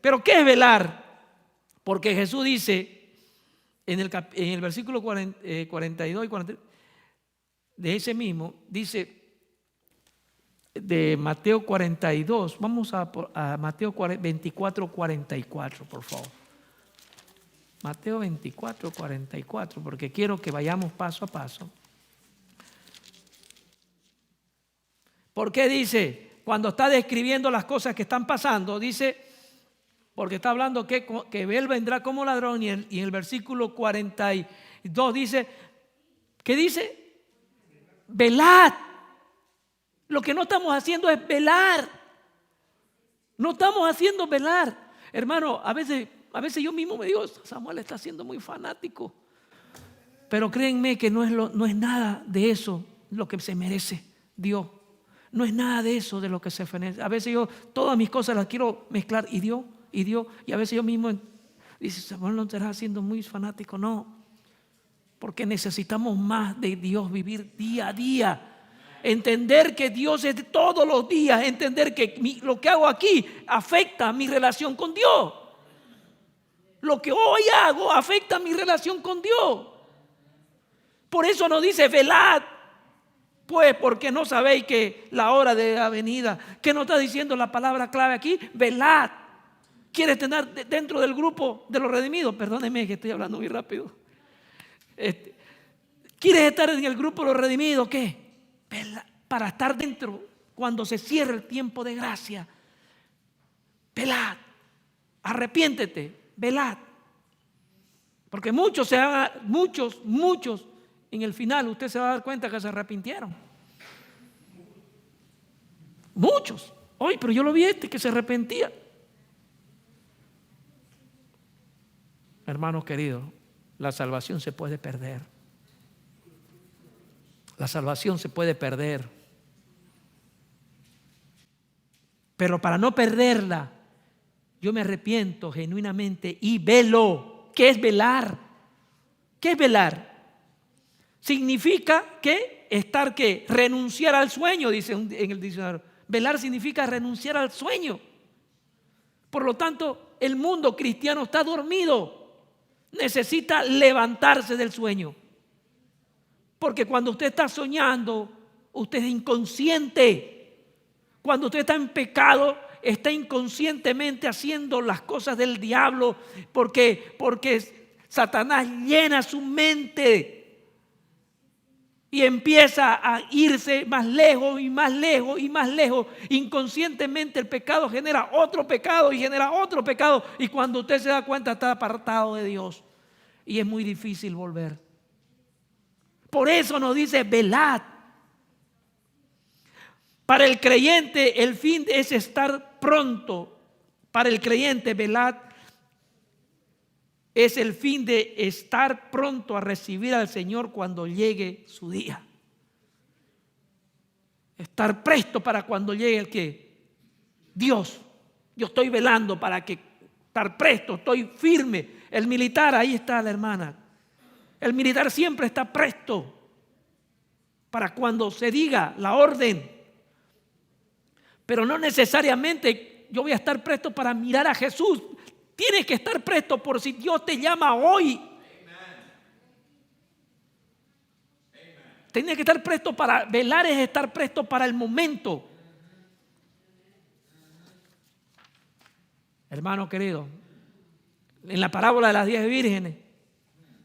Pero ¿qué es velar? Porque Jesús dice en el versículo 42 y 43 de ese mismo, dice, de Mateo 42. Vamos a Mateo 24, 44, por favor. Mateo 24, 44, porque quiero que vayamos paso a paso. ¿Por qué dice? Cuando está describiendo las cosas que están pasando, dice, porque está hablando que Él vendrá como ladrón, y en el versículo 42 dice, ¿qué dice? Velad. Lo que no estamos haciendo es velar. No estamos haciendo velar. Hermano, a veces yo mismo me digo, Samuel está siendo muy fanático. Pero créanme que no es nada de eso lo que se merece Dios. No es nada de eso de lo que se merece. A veces yo todas mis cosas las quiero mezclar y Dios. Y a veces yo mismo dice, Samuel, no estarás siendo muy fanático. No, porque necesitamos más de Dios, vivir día a día. Entender que Dios es de todos los días. Entender que lo que hago aquí afecta mi relación con Dios. Lo que hoy hago afecta mi relación con Dios. Por eso nos dice velad, pues porque no sabéis que la hora de la venida. ¿Qué nos está diciendo la palabra clave aquí? Velad. ¿Quieres tener dentro del grupo de los redimidos? Perdóneme que estoy hablando muy rápido. ¿Quieres estar en el grupo de los redimidos? ¿Qué? Para estar dentro cuando se cierre el tiempo de gracia. Velad. Arrepiéntete. Velad. Porque muchos en el final usted se va a dar cuenta que se arrepintieron. Muchos. Oye, pero yo lo vi que se arrepentía. Hermanos queridos, la salvación se puede perder. La salvación se puede perder. Pero para no perderla, yo me arrepiento genuinamente y velo. ¿Qué es velar? ¿Qué es velar? Significa que estar, ¿qué? Renunciar al sueño, dice en el diccionario. Velar significa renunciar al sueño. Por lo tanto, el mundo cristiano está dormido. Necesita levantarse del sueño. Porque cuando usted está soñando, usted es inconsciente. Cuando usted está en pecado, está inconscientemente haciendo las cosas del diablo. Porque Satanás llena su mente y empieza a irse más lejos y más lejos y más lejos. Inconscientemente el pecado genera otro pecado y genera otro pecado. Y cuando usted se da cuenta, está apartado de Dios. Y es muy difícil volver. Por eso nos dice velad. Para el creyente el fin es estar pronto. Para el creyente velad es el fin de estar pronto a recibir al Señor cuando llegue su día. Estar presto para cuando llegue el que Dios. Yo estoy velando para que estar presto, estoy firme. El militar, ahí está la hermana. El militar siempre está presto para cuando se diga la orden. Pero no necesariamente yo voy a estar presto para mirar a Jesús. Tienes que estar presto por si Dios te llama hoy. Tienes que estar presto para velar, es estar presto para el momento. Hermano querido, en la parábola de las 10 vírgenes,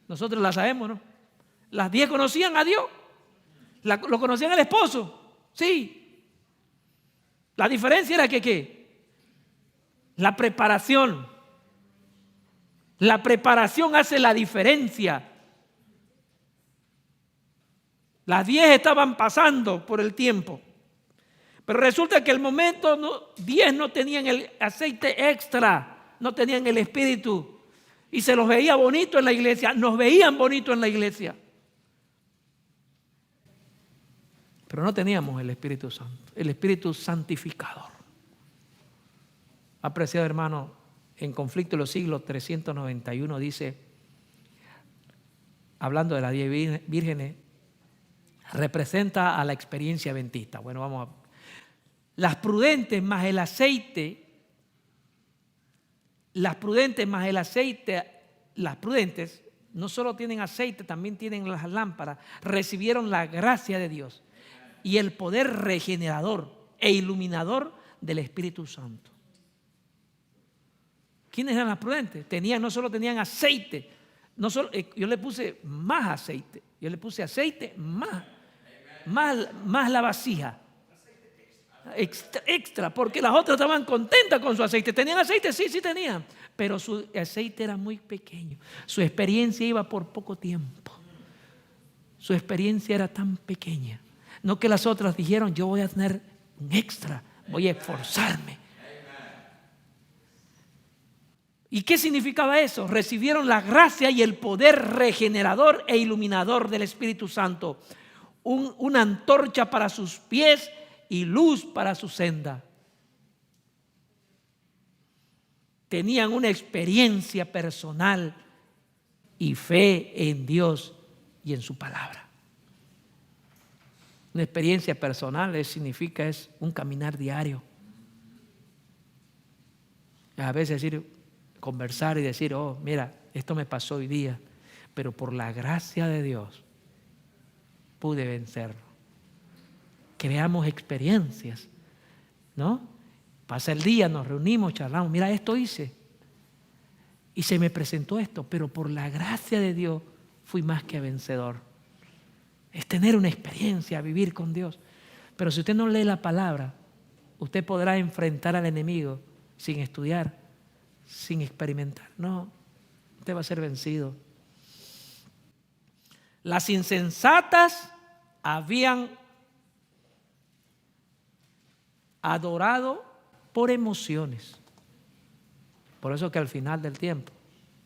nosotros la sabemos, ¿no? Las 10 conocían a Dios. Lo conocían al esposo. Sí. La diferencia era que ¿qué? La preparación. La preparación hace la diferencia. Las 10 estaban pasando por el tiempo. Pero resulta que el momento 10 no tenían el aceite extra, no tenían el espíritu. Y se los veía bonito en la iglesia, nos veían bonito en la iglesia. Pero no teníamos el Espíritu Santo, el Espíritu santificador. Apreciado hermano, en Conflicto de los Siglos 391 dice, hablando de las 10 vírgenes, representa a la experiencia adventista. Bueno, vamos a... Las prudentes más el aceite, las prudentes no solo tienen aceite, también tienen las lámparas, recibieron la gracia de Dios y el poder regenerador. e iluminador del Espíritu Santo. ¿Quiénes eran las prudentes? No solo tenían aceite, yo le puse más aceite, yo le puse aceite más la vasija. Extra, porque las otras estaban contentas con su aceite. ¿Tenían aceite? Sí tenían, pero su aceite era muy pequeño. Su experiencia iba por poco tiempo. Su experiencia era tan pequeña. No que las otras dijeron, yo voy a tener un extra, voy a esforzarme. ¿Y qué significaba eso? Recibieron la gracia y el poder regenerador e iluminador del Espíritu Santo. Una antorcha para sus pies y luz para su senda. Tenían una experiencia personal y fe en Dios y en su palabra. Una experiencia personal significa un caminar diario. A veces conversar y decir, oh, mira, esto me pasó hoy día, pero por la gracia de Dios pude vencerlo. Creamos experiencias, ¿no? Pasa el día, nos reunimos, charlamos, mira, esto hice y se me presentó esto, pero por la gracia de Dios fui más que vencedor. Es tener una experiencia, vivir con Dios. Pero si usted no lee la palabra, usted podrá enfrentar al enemigo sin estudiar, sin experimentar. No, usted va a ser vencido. Las insensatas habían adorado por emociones. Por eso que al final del tiempo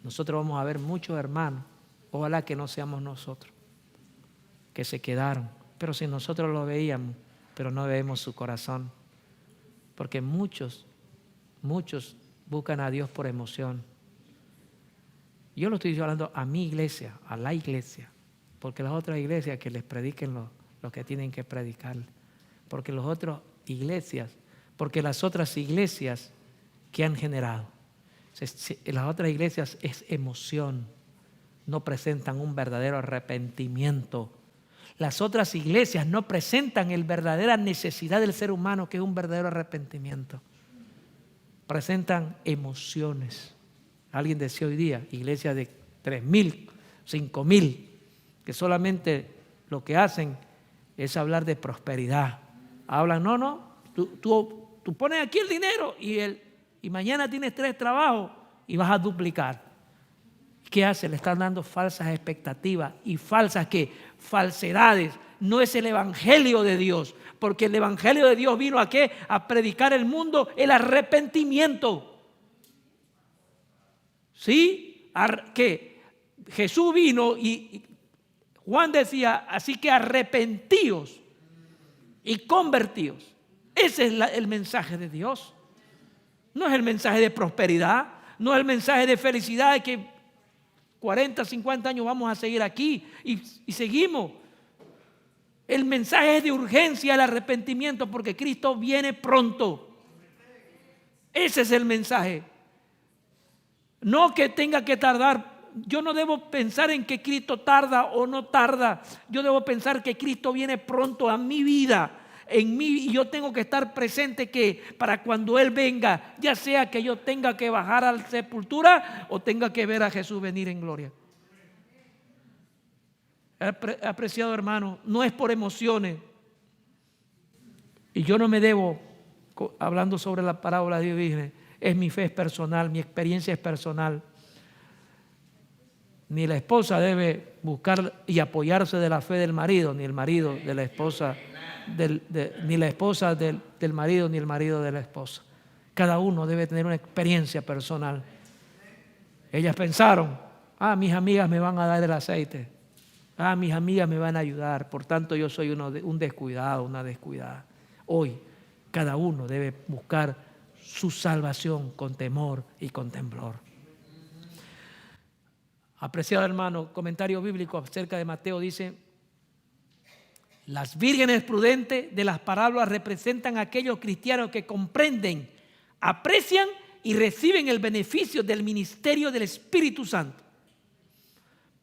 nosotros vamos a ver muchos hermanos, ojalá que no seamos nosotros, que se quedaron. Pero si nosotros lo veíamos, pero no vemos su corazón. Porque muchos buscan a Dios por emoción. Yo lo estoy hablando a mi iglesia, a la iglesia. Porque las otras iglesias que les prediquen lo que tienen que predicar. Porque las otras iglesias que han generado. Las otras iglesias es emoción. No presentan un verdadero arrepentimiento. Las otras iglesias no presentan la verdadera necesidad del ser humano, que es un verdadero arrepentimiento. Presentan emociones. Alguien decía hoy día, iglesias de 3,000, 5,000, que solamente lo que hacen es hablar de prosperidad. Hablan, tú pones aquí el dinero y mañana tienes 3 trabajos y vas a duplicar. ¿Qué hace? Le están dando falsas expectativas y falsedades. No es el evangelio de Dios, porque el evangelio de Dios vino ¿a qué? A predicar el mundo el arrepentimiento. ¿Sí? Que Jesús vino y Juan decía, así que arrepentíos y convertíos. Ese es el mensaje de Dios. No es el mensaje de prosperidad, no es el mensaje de felicidad de que 40, 50 años vamos a seguir aquí y seguimos. El mensaje es de urgencia, el arrepentimiento, porque Cristo viene pronto. Ese es el mensaje. No que tenga que tardar. Yo no debo pensar en que Cristo tarda o no tarda. Yo debo pensar que Cristo viene pronto a mi vida, en mí, y yo tengo que estar presente que para cuando Él venga, ya sea que yo tenga que bajar a la sepultura o tenga que ver a Jesús venir en gloria. Apreciado hermano, no es por emociones. Y yo no me debo, hablando sobre la parábola de Dios, es mi fe, es personal, mi experiencia es personal. Ni la esposa debe buscar y apoyarse de la fe del marido, ni el marido de la esposa, ni la esposa del marido, ni el marido de la esposa. Cada uno debe tener una experiencia personal. Ellas pensaron, mis amigas me van a dar el aceite, mis amigas me van a ayudar, por tanto yo soy un descuidado, una descuidada. Hoy cada uno debe buscar su salvación con temor y con temblor. Apreciado hermano, comentario bíblico acerca de Mateo dice: las vírgenes prudentes de las parábolas representan a aquellos cristianos que comprenden, aprecian y reciben el beneficio del ministerio del Espíritu Santo.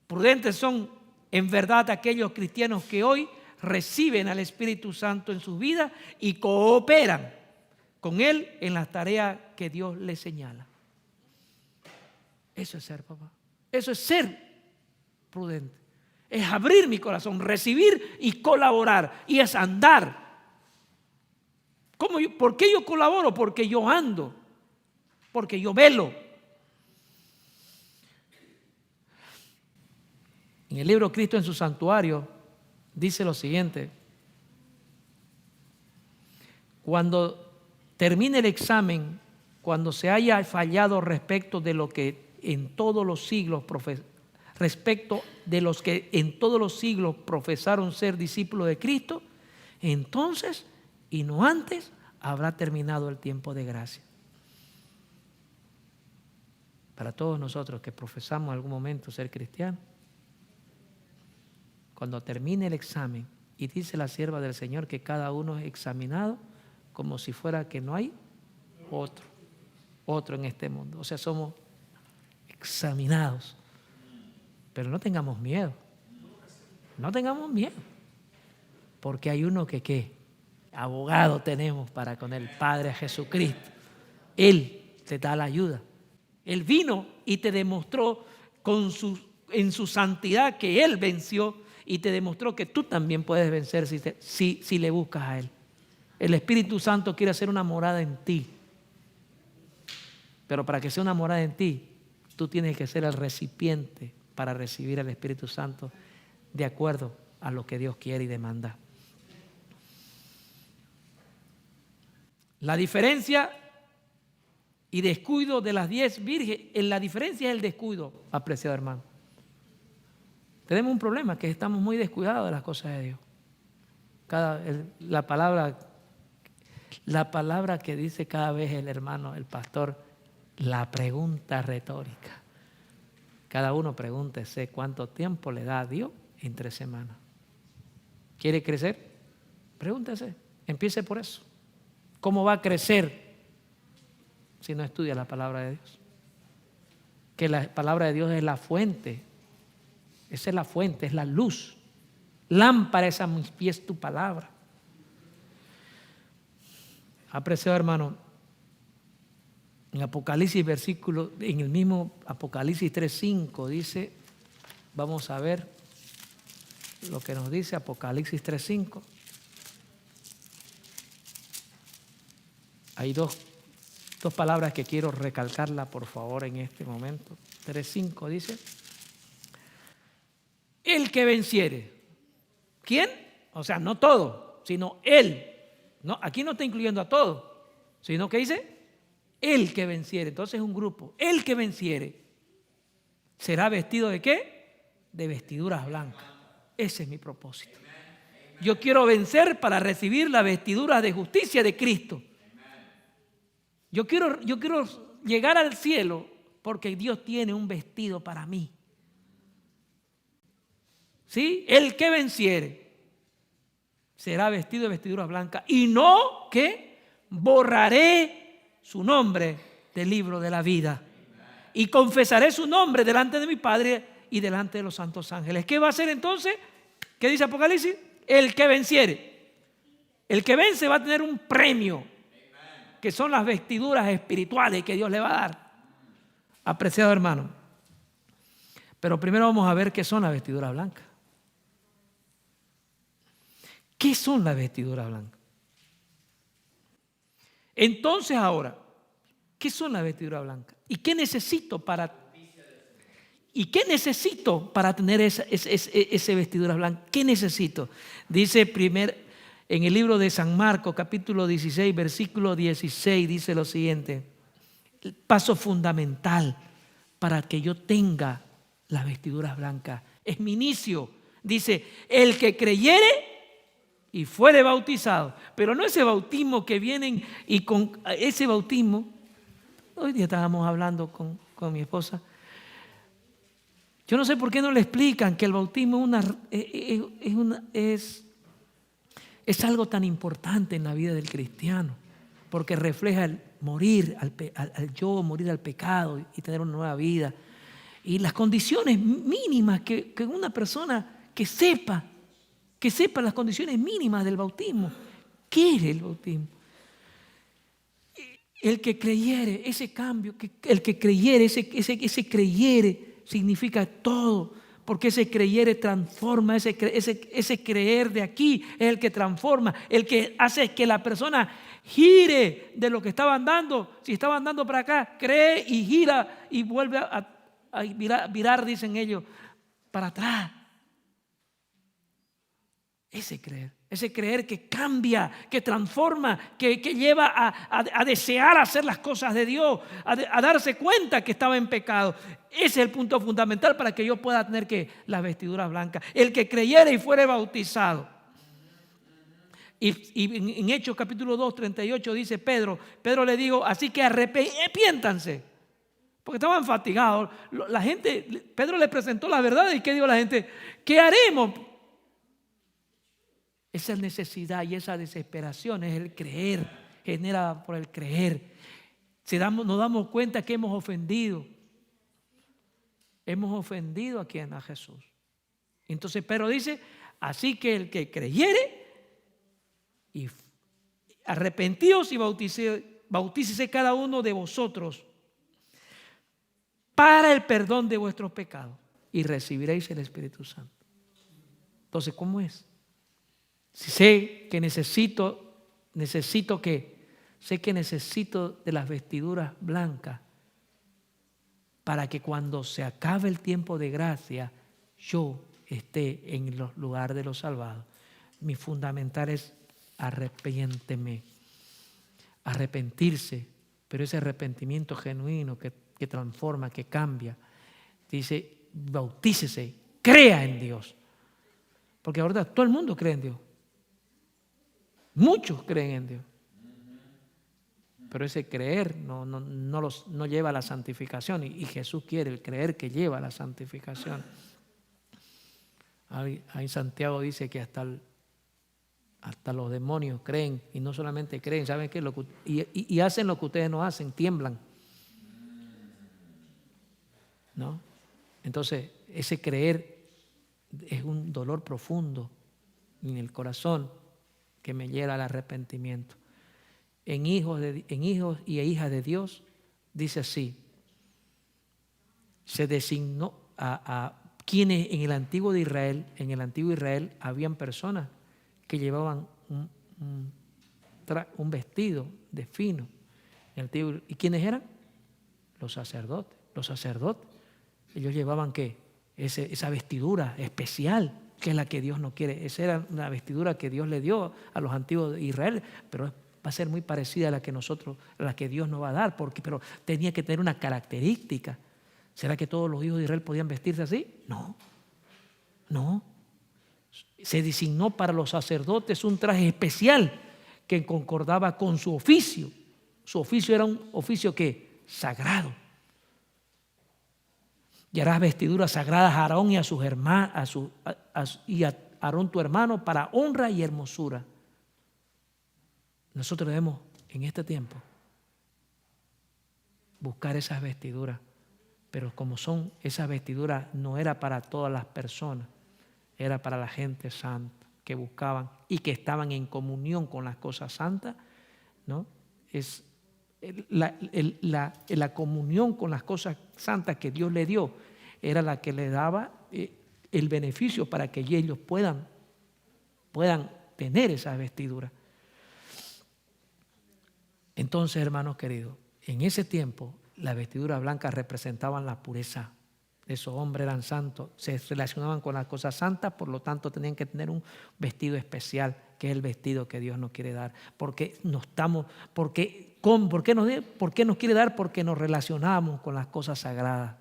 Prudentes son en verdad aquellos cristianos que hoy reciben al Espíritu Santo en sus vidas y cooperan con Él en las tareas que Dios les señala. Eso es ser papá. Eso es ser prudente. Es abrir mi corazón, recibir y colaborar. Y es andar. ¿Por qué yo colaboro? Porque yo ando. Porque yo velo. En el libro Cristo en su santuario dice lo siguiente: cuando termine el examen, cuando se haya fallado respecto de lo que en todos los siglos profesaron ser discípulos de Cristo, entonces y no antes habrá terminado el tiempo de gracia. Para todos nosotros que profesamos en algún momento ser cristianos, cuando termine el examen, y dice la sierva del Señor que cada uno es examinado como si fuera que no hay otro en este mundo. O sea, somos examinados. Pero no tengamos miedo. No tengamos miedo. Porque hay uno que ¿qué? Abogado tenemos para con el Padre Jesucristo. Él te da la ayuda. Él vino y te demostró en su santidad que Él venció, y te demostró que tú también puedes vencer si le buscas a Él. El Espíritu Santo quiere hacer una morada en ti. Pero para que sea una morada en ti, tú tienes que ser el recipiente para recibir al Espíritu Santo de acuerdo a lo que Dios quiere y demanda. La diferencia y descuido de las 10 vírgenes, la diferencia es el descuido, apreciado hermano. Tenemos un problema, que estamos muy descuidados de las cosas de Dios. La palabra que dice cada vez el hermano, el pastor, la pregunta retórica. Cada uno pregúntese cuánto tiempo le da a Dios en 3 semanas. ¿Quiere crecer? Pregúntese, empiece por eso. ¿Cómo va a crecer si no estudia la palabra de Dios? Que la palabra de Dios es la fuente. Esa es la fuente, es la luz. Lámpara es a mis pies tu palabra. Apreciado hermano, en en el mismo Apocalipsis 3:5 dice, vamos a ver lo que nos dice Apocalipsis 3:5. Hay dos palabras que quiero recalcarla por favor en este momento. 3:5 dice: el que venciere. ¿Quién? O sea, no todo, sino él. No, aquí no está incluyendo a todos, sino que dice el que venciere. Entonces es un grupo. El que venciere será vestido ¿de qué? De vestiduras blancas. Ese es mi propósito. Yo quiero vencer para recibir la vestidura de justicia de Cristo. Yo quiero llegar al cielo porque Dios tiene un vestido para mí. ¿Sí? El que venciere será vestido de vestiduras blancas, y no que borraré su nombre del libro de la vida, y confesaré su nombre delante de mi Padre y delante de los santos ángeles. ¿Qué va a hacer entonces? ¿Qué dice Apocalipsis? El que venciere. El que vence va a tener un premio, que son las vestiduras espirituales que Dios le va a dar. Apreciado hermano, pero primero vamos a ver qué son las vestiduras blancas. ¿Qué son las vestiduras blancas? Entonces ahora, ¿qué son las vestiduras blancas? ¿Y qué necesito para tener ese vestiduras blancas? ¿Qué necesito? Dice en el libro de San Marcos, capítulo 16, versículo 16, dice lo siguiente: el paso fundamental para que yo tenga las vestiduras blancas es mi inicio. Dice, el que creyere y fuere bautizado. Pero no ese bautismo que vienen y con ese bautismo. Hoy día estábamos hablando con mi esposa. Yo no sé por qué no le explican que el bautismo es algo tan importante en la vida del cristiano, porque refleja el morir al yo, morir al pecado y tener una nueva vida. Y las condiciones mínimas que una persona que sepa que sepa las condiciones mínimas del bautismo. ¿Qué es el bautismo? El que creyere, ese cambio, el que creyere, ese creyere significa todo, porque ese creyere transforma, ese creer de aquí es el que transforma, el que hace que la persona gire de lo que estaba andando. Si estaba andando para acá, cree y gira y vuelve a virar, dicen ellos, para atrás. Ese creer que cambia, que transforma, que lleva a desear hacer las cosas de Dios, a darse cuenta que estaba en pecado. Ese es el punto fundamental para que yo pueda tener las vestiduras blancas. El que creyere y fuere bautizado. Y en Hechos capítulo 2, 38 dice Pedro le dijo, así que arrepiéntanse, porque estaban fatigados. La gente, Pedro le presentó la verdad y ¿qué dijo la gente? ¿Qué haremos? Esa necesidad y esa desesperación es el creer, generada por el creer. Nos damos cuenta que hemos ofendido. Hemos ofendido a quien, a Jesús. Entonces Pedro dice, así que el que creyere, y arrepentíos y bautícese cada uno de vosotros para el perdón de vuestros pecados y recibiréis el Espíritu Santo. Entonces, ¿cómo es? Si sé que necesito de las vestiduras blancas para que cuando se acabe el tiempo de gracia yo esté en los lugares de los salvados. Mi fundamental es arrepentirse, pero ese arrepentimiento genuino que transforma, que cambia. Dice, bautícese, crea en Dios. Porque ahora todo el mundo cree en Dios. Muchos creen en Dios. Pero ese creer no lleva a la santificación. Y Jesús quiere el creer que lleva a la santificación. Ahí Santiago dice que hasta los demonios creen. Y no solamente creen, ¿saben qué? Y hacen lo que ustedes no hacen, tiemblan. ¿No? Entonces, ese creer es un dolor profundo en el corazón que me lleva al arrepentimiento. En hijos y hijas de Dios, dice así, se designó a quienes en el antiguo Israel habían personas que llevaban un vestido de fino. ¿Y quiénes eran? Los sacerdotes. Los sacerdotes, ellos llevaban ¿qué? Esa vestidura especial, que es la que Dios no quiere. Esa era una vestidura que Dios le dio a los antiguos de Israel, pero va a ser muy parecida a la que Dios nos va a dar, pero tenía que tener una característica. ¿Será que todos los hijos de Israel podían vestirse así? No. Se designó para los sacerdotes un traje especial que concordaba con su oficio. Su oficio era un oficio ¿qué? Sagrado. Y harás vestiduras sagradas a Aarón y a sus hermanos, y a Aarón tu hermano, para honra y hermosura. Nosotros debemos en este tiempo buscar esas vestiduras, pero como son esas vestiduras, no era para todas las personas, era para la gente santa que buscaban y que estaban en comunión con las cosas santas, ¿no? Es la comunión con las cosas santas que Dios le dio era la que le daba el beneficio para que ellos puedan tener esas vestiduras. Entonces, hermanos queridos, en ese tiempo las vestiduras blancas representaban la pureza. Esos hombres eran santos, se relacionaban con las cosas santas, por lo tanto tenían que tener un vestido especial, que es el vestido que Dios nos quiere dar. ¿Por qué nos quiere dar? Porque nos relacionamos con las cosas sagradas.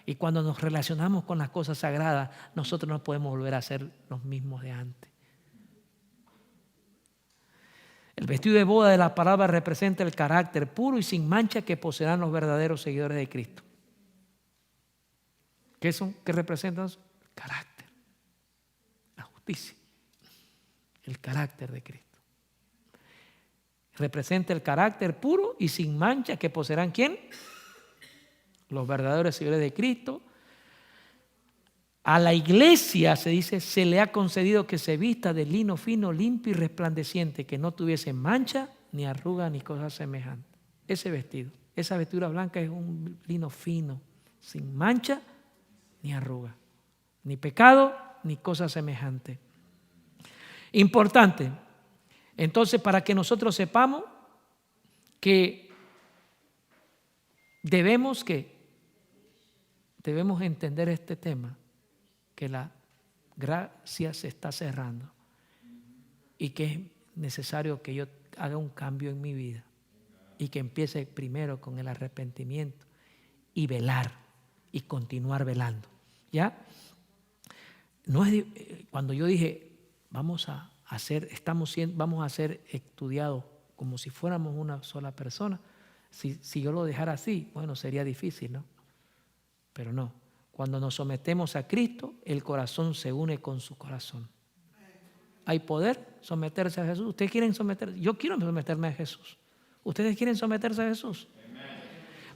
Y cuando nos relacionamos con las cosas sagradas, nosotros no podemos volver a ser los mismos de antes. El vestido de boda de la palabra representa el carácter puro y sin mancha que poseerán los verdaderos seguidores de Cristo. ¿Qué representan? El carácter, la justicia, el carácter de Cristo. Representa el carácter puro y sin mancha que poseerán ¿quién? Los verdaderos seguidores de Cristo. A la iglesia, se dice, se le ha concedido que se vista de lino fino, limpio y resplandeciente, que no tuviese mancha, ni arruga, ni cosa semejante. Ese vestido, esa vestidura blanca es un lino fino, sin mancha, ni arruga, ni pecado, ni cosa semejante. Importante. Entonces, para que nosotros sepamos que debemos entender este tema, que la gracia se está cerrando y que es necesario que yo haga un cambio en mi vida y que empiece primero con el arrepentimiento y velar y continuar velando. ¿Ya? No es cuando yo dije vamos a ser estudiados como si fuéramos una sola persona. Si yo lo dejara así, bueno, sería difícil, ¿no? Pero no. Cuando nos sometemos a Cristo, el corazón se une con su corazón. ¿Hay poder someterse a Jesús? ¿Ustedes quieren someterse? Yo quiero someterme a Jesús. ¿Ustedes quieren someterse a Jesús?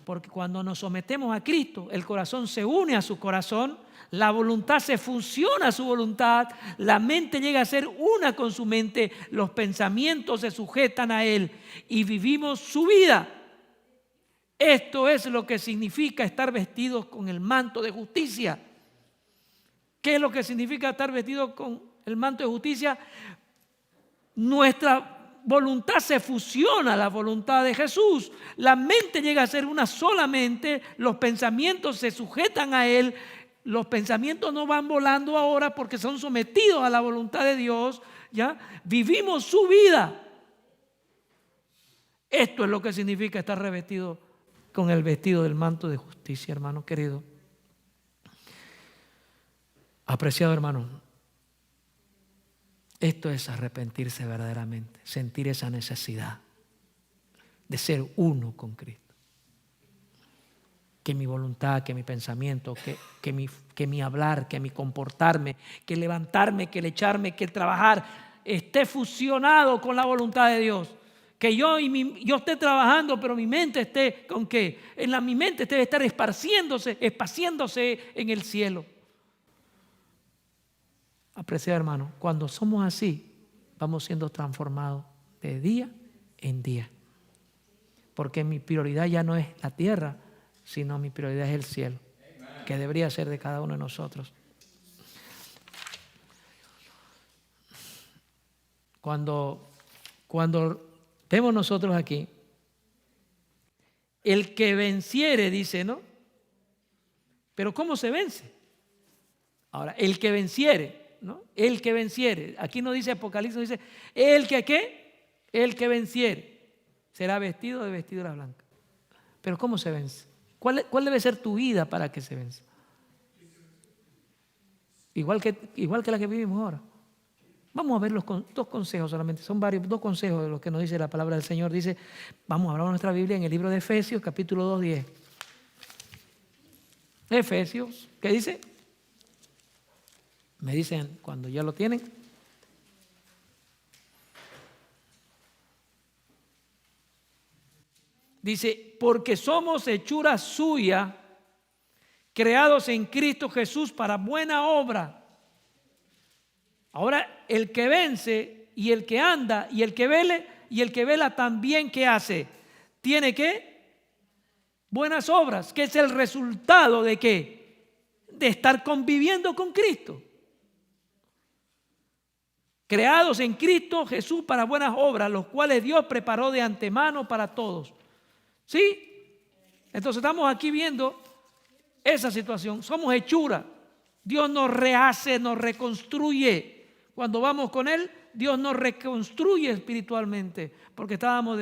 Porque cuando nos sometemos a Cristo, el corazón se une a su corazón, la voluntad se fusiona a su voluntad, la mente llega a ser una con su mente, los pensamientos se sujetan a Él y vivimos su vida. Esto es lo que significa estar vestidos con el manto de justicia. ¿Qué es lo que significa estar vestidos con el manto de justicia? Nuestra voluntad se fusiona a la voluntad de Jesús. La mente llega a ser una sola mente, los pensamientos se sujetan a Él. Los pensamientos no van volando ahora porque son sometidos a la voluntad de Dios. ¿Ya? Vivimos su vida. Esto es lo que significa estar revestido con el vestido del manto de justicia, hermano querido. Apreciado hermano, esto es arrepentirse verdaderamente, sentir esa necesidad de ser uno con Cristo. Que mi voluntad, que mi pensamiento, que mi hablar, que mi comportarme, que levantarme, que el echarme, que el trabajar esté fusionado con la voluntad de Dios. Que yo esté trabajando, pero mi mente esté ¿con qué? Mi mente debe estar esparciéndose en el cielo. Apreciado hermano, cuando somos así, vamos siendo transformados de día en día. Porque mi prioridad ya no es la tierra, sino mi prioridad es el cielo, que debería ser de cada uno de nosotros. Cuando vemos nosotros aquí, el que venciere, dice, ¿no? Pero ¿cómo se vence? Ahora, el que venciere, ¿no? El que venciere. Aquí no dice Apocalipsis, dice, el que ¿qué? El que venciere será vestido de vestidura blanca. Pero ¿cómo se vence? ¿Cuál debe ser tu vida para que se venza? Igual que la que vivimos ahora. Vamos a ver dos consejos solamente, son dos consejos de los que nos dice la palabra del Señor. Dice, vamos a hablar de nuestra Biblia en el libro de Efesios, capítulo 2:10. Efesios, ¿qué dice? Me dicen cuando ya lo tienen. Dice, porque somos hechura suya, creados en Cristo Jesús para buena obra. Ahora, el que vence y el que anda y el que vele y el que vela también, ¿qué hace? Tiene que buenas obras, que es el resultado de ¿qué? De estar conviviendo con Cristo. Creados en Cristo Jesús para buenas obras, los cuales Dios preparó de antemano para todos. ¿Sí? Entonces estamos aquí viendo esa situación. Somos hechura. Dios nos rehace, nos reconstruye. Cuando vamos con Él, Dios nos reconstruye espiritualmente, porque estábamos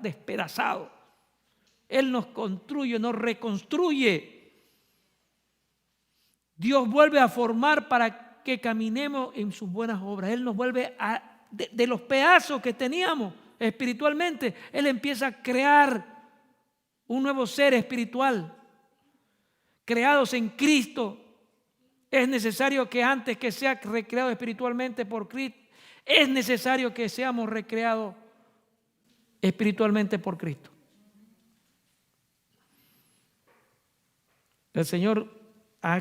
despedazados. Él nos construye, nos reconstruye. Dios vuelve a formar para que caminemos en sus buenas obras. Él nos vuelve de los pedazos que teníamos espiritualmente. Él empieza a crear un nuevo ser espiritual. Creados en Cristo. Es necesario que antes que sea recreado espiritualmente por Cristo, es necesario que seamos recreados espiritualmente por Cristo. El Señor ha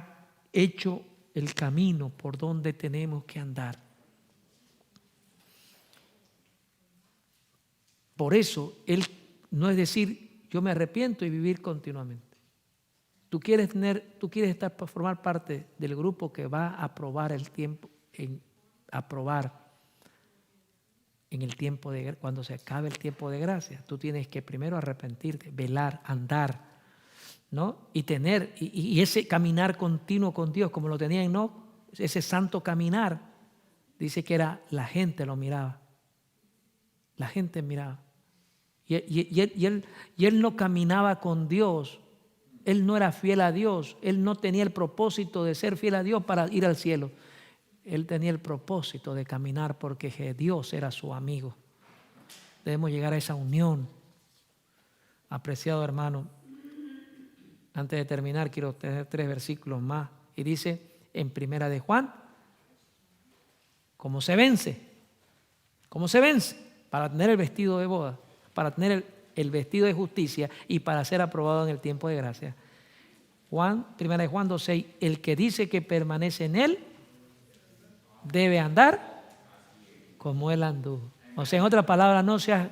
hecho el camino por donde tenemos que andar. Por eso, Él no es decir, yo me arrepiento y vivir continuamente. Tú quieres formar parte del grupo que va a aprobar el tiempo, cuando se acabe el tiempo de gracia. Tú tienes que primero arrepentirte, velar, andar, ¿no? Y ese caminar continuo con Dios, como lo tenía Enoc, ese santo caminar, dice que la gente lo miraba. La gente miraba. Y él no caminaba con Dios. Él no era fiel a Dios. Él no tenía el propósito de ser fiel a Dios para ir al cielo. Él tenía el propósito de caminar porque Dios era su amigo. Debemos llegar a esa unión. Apreciado hermano, antes de terminar quiero tener 3 versículos más. Y dice en Primera de Juan, ¿cómo se vence? ¿Cómo se vence? Para tener el vestido de boda, para tener el vestido de justicia y para ser aprobado en el tiempo de gracia. Primera de Juan 2:6, el que dice que permanece en él debe andar como él anduvo. O sea, en otras palabras, no seas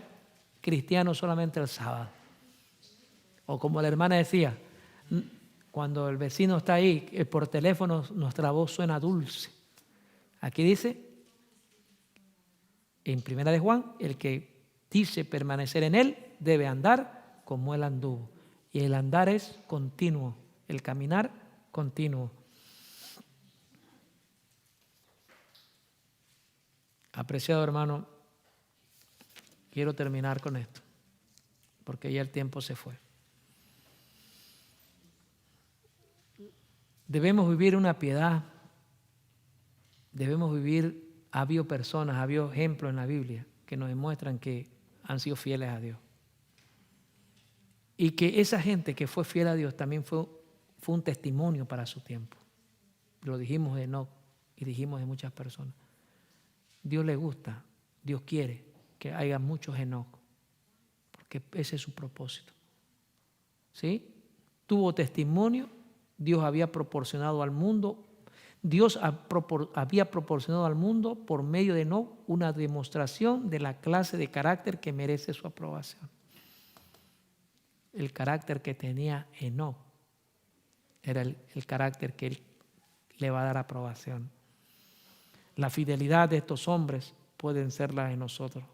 cristiano solamente el sábado. O como la hermana decía, cuando el vecino está ahí, por teléfono nuestra voz suena dulce. Aquí dice, en Primera de Juan, el que dice permanecer en él debe andar como él anduvo. Y el andar es continuo, el caminar continuo. Apreciado hermano, quiero terminar con esto, porque ya el tiempo se fue. Debemos vivir una piedad, ha habido personas, ha habido ejemplos en la Biblia que nos demuestran que han sido fieles a Dios. Y que esa gente que fue fiel a Dios también fue un testimonio para su tiempo. Lo dijimos de Enoc y dijimos de muchas personas. Dios le gusta, Dios quiere que haya muchos Enoc, porque ese es su propósito. ¿Sí? Tuvo testimonio, Dios había proporcionado al mundo, había proporcionado al mundo por medio de Enoc una demostración de la clase de carácter que merece su aprobación. El carácter que tenía Enoc era el carácter que él le va a dar aprobación. La fidelidad de estos hombres pueden ser las de nosotros.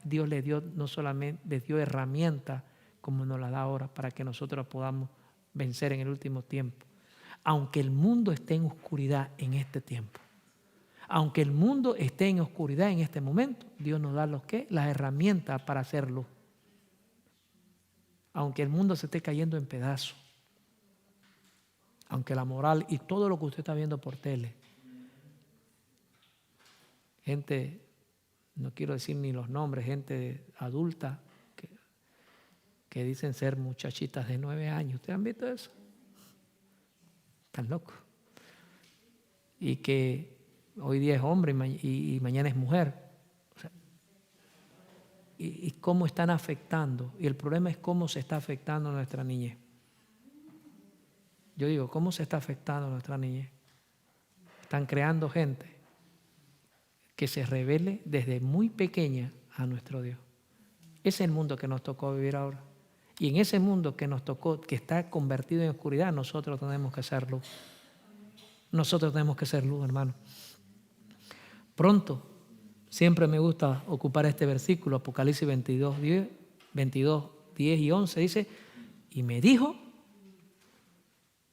Dios les dio no solamente les dio herramientas como nos las da ahora para que nosotros podamos vencer en el último tiempo. Aunque el mundo esté en oscuridad en este tiempo, aunque el mundo esté en oscuridad en este momento, Dios nos da las herramientas para hacerlo. Aunque el mundo se esté cayendo en pedazos, aunque la moral y todo lo que usted está viendo por tele, gente, no quiero decir ni los nombres, gente adulta que dicen ser muchachitas de 9 años. ¿Ustedes han visto eso? Están locos. Y que hoy día es hombre y mañana es mujer. O sea, y cómo están afectando. Y el problema es cómo se está afectando a nuestra niñez. Yo digo, ¿cómo se está afectando a nuestra niñez? Están creando gente que se revele desde muy pequeña a nuestro Dios. Ese es el mundo que nos tocó vivir ahora. Y en ese mundo que nos tocó, que está convertido en oscuridad, nosotros tenemos que ser luz. Nosotros tenemos que ser luz, hermano. Pronto, siempre me gusta ocupar este versículo, Apocalipsis 22, 10 y 11, dice, y me dijo,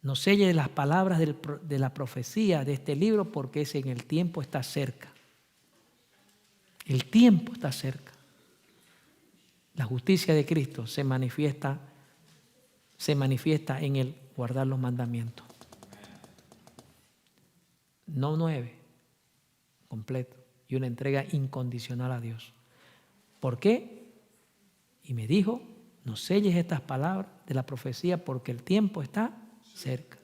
no selle las palabras de la profecía de este libro porque el tiempo está cerca. El tiempo está cerca. La justicia de Cristo se manifiesta en el guardar los mandamientos. No 9, completo, y una entrega incondicional a Dios. ¿Por qué? Y me dijo, no selles estas palabras de la profecía porque el tiempo está cerca.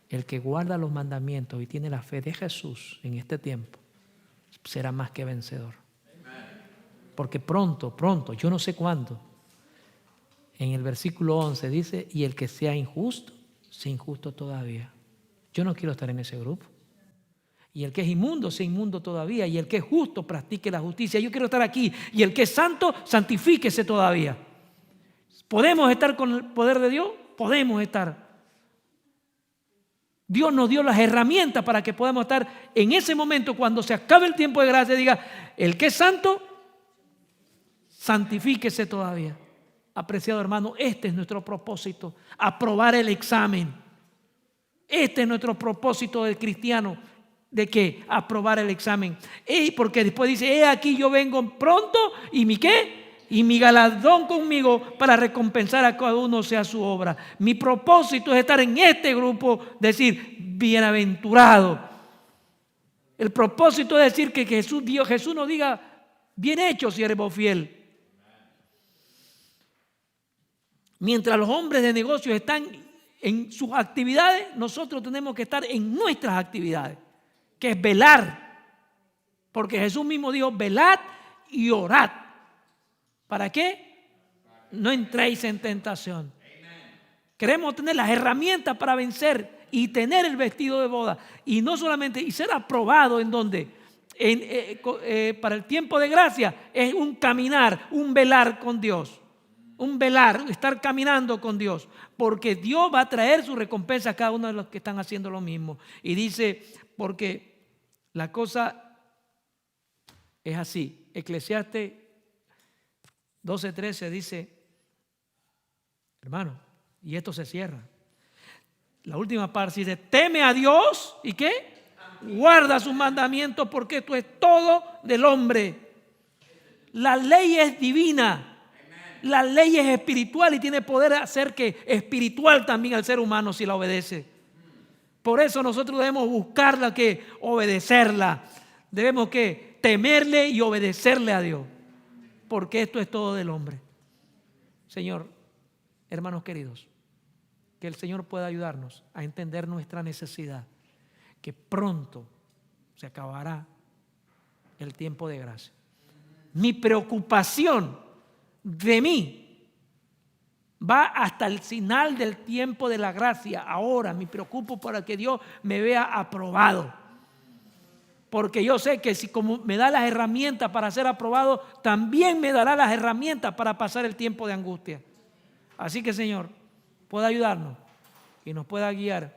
El que guarda los mandamientos y tiene la fe de Jesús en este tiempo será más que vencedor. Porque pronto, yo no sé cuándo, en el versículo 11 dice, y el que sea injusto todavía. Yo no quiero estar en ese grupo. Y el que es inmundo, sea inmundo todavía. Y el que es justo, practique la justicia. Yo quiero estar aquí. Y el que es santo, santifíquese todavía. ¿Podemos estar con el poder de Dios? Podemos estar. Dios nos dio las herramientas para que podamos estar en ese momento cuando se acabe el tiempo de gracia. Diga, el que es santo, santifíquese todavía. Apreciado hermano, este es nuestro propósito, aprobar el examen. Este es nuestro propósito del cristiano. ¿De qué? Aprobar el examen. Porque después dice, aquí yo vengo pronto y mi ¿qué? Y mi galardón conmigo para recompensar a cada uno sea su obra. Mi propósito es estar en este grupo, decir, bienaventurado. El propósito es decir que Jesús nos diga, bien hecho, siervo fiel. Mientras los hombres de negocios están en sus actividades, nosotros tenemos que estar en nuestras actividades, que es velar. Porque Jesús mismo dijo, velad y orad. ¿Para qué? No entréis en tentación. Queremos tener las herramientas para vencer y tener el vestido de boda. Y no solamente, y ser aprobado en donde, para el tiempo de gracia, es un caminar, un velar con Dios. Un velar, estar caminando con Dios. Porque Dios va a traer su recompensa a cada uno de los que están haciendo lo mismo. Y dice, porque la cosa es así. Eclesiastes 12:13 dice, hermano, y esto se cierra. La última parte dice, teme a Dios y ¿qué? Guarda sus mandamientos porque esto es todo del hombre. La ley es divina. La ley es espiritual y tiene poder hacer que espiritual también al ser humano si la obedece. Por eso nosotros debemos buscarla, que obedecerla. Debemos que temerle y obedecerle a Dios. Porque esto es todo del hombre. Señor, hermanos queridos, que el Señor pueda ayudarnos a entender nuestra necesidad, que pronto se acabará el tiempo de gracia. Mi preocupación de mí va hasta el final del tiempo de la gracia. Ahora me preocupo para que Dios me vea aprobado. Porque yo sé que si como me da las herramientas para ser aprobado, también me dará las herramientas para pasar el tiempo de angustia. Así que Señor, pueda ayudarnos y nos pueda guiar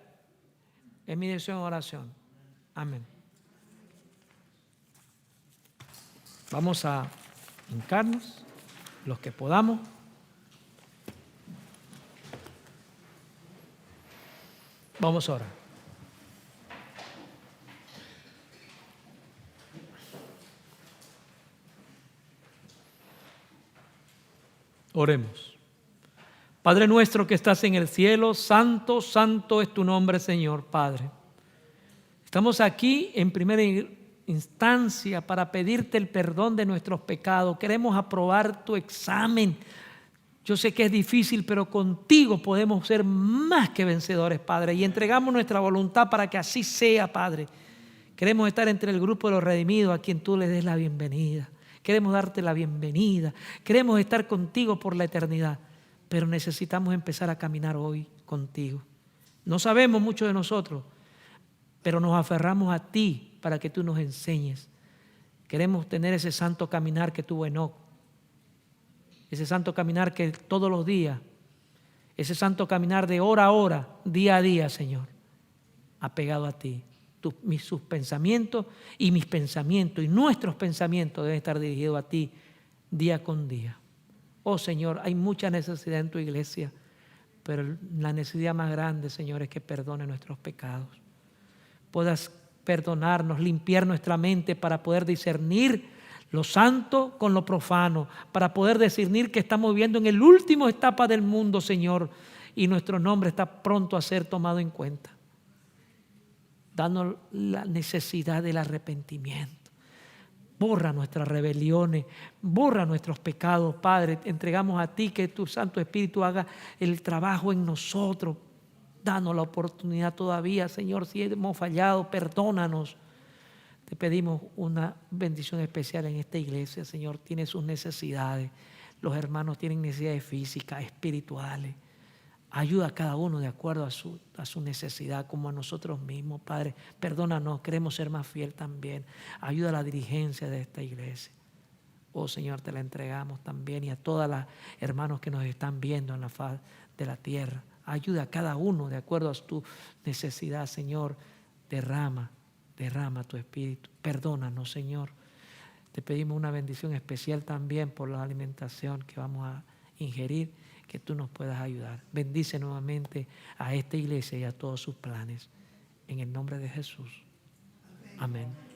en mi dirección de oración. Amén. Vamos a hincarnos los que podamos. Vamos a orar. Oremos. Padre nuestro que estás en el cielo, santo, santo es tu nombre, Señor, Padre. Estamos aquí en primera instancia para pedirte el perdón de nuestros pecados. Queremos aprobar tu examen. Yo sé que es difícil, pero contigo podemos ser más que vencedores, Padre. Y entregamos nuestra voluntad para que así sea, Padre. Queremos estar entre el grupo de los redimidos a quien tú les des la bienvenida. Queremos darte la bienvenida. Queremos estar contigo por la eternidad. Pero necesitamos empezar a caminar hoy contigo. No sabemos mucho de nosotros, pero nos aferramos a ti para que tú nos enseñes. Queremos tener ese santo caminar que tuvo Enoc. Ese santo caminar que todos los días, ese santo caminar de hora a hora, día a día, Señor, apegado a ti. Sus pensamientos y mis pensamientos y nuestros pensamientos deben estar dirigidos a ti día con día. Oh Señor, hay mucha necesidad en tu iglesia, pero la necesidad más grande, Señor, es que perdone nuestros pecados. Puedas perdonarnos, limpiar nuestra mente para poder discernir lo santo con lo profano, para poder discernir que estamos viviendo en el último etapa del mundo, Señor, y nuestro nombre está pronto a ser tomado en cuenta. Danos la necesidad del arrepentimiento. Borra nuestras rebeliones, borra nuestros pecados, Padre. Entregamos a ti que tu Santo Espíritu haga el trabajo en nosotros. Danos la oportunidad todavía, Señor. Si hemos fallado, perdónanos. Te pedimos una bendición especial en esta iglesia, Señor. Tiene sus necesidades. Los hermanos tienen necesidades físicas, espirituales. Ayuda a cada uno de acuerdo a su necesidad, como a nosotros mismos, Padre. Perdónanos, queremos ser más fiel también. Ayuda a la dirigencia de esta iglesia. Oh Señor, te la entregamos también y a todas las hermanos que nos están viendo en la faz de la tierra. Ayuda a cada uno de acuerdo a tu necesidad, Señor. Derrama tu espíritu. Perdónanos, Señor. Te pedimos una bendición especial también por la alimentación que vamos a ingerir, que tú nos puedas ayudar. Bendice nuevamente a esta iglesia y a todos sus planes. En el nombre de Jesús. Amén.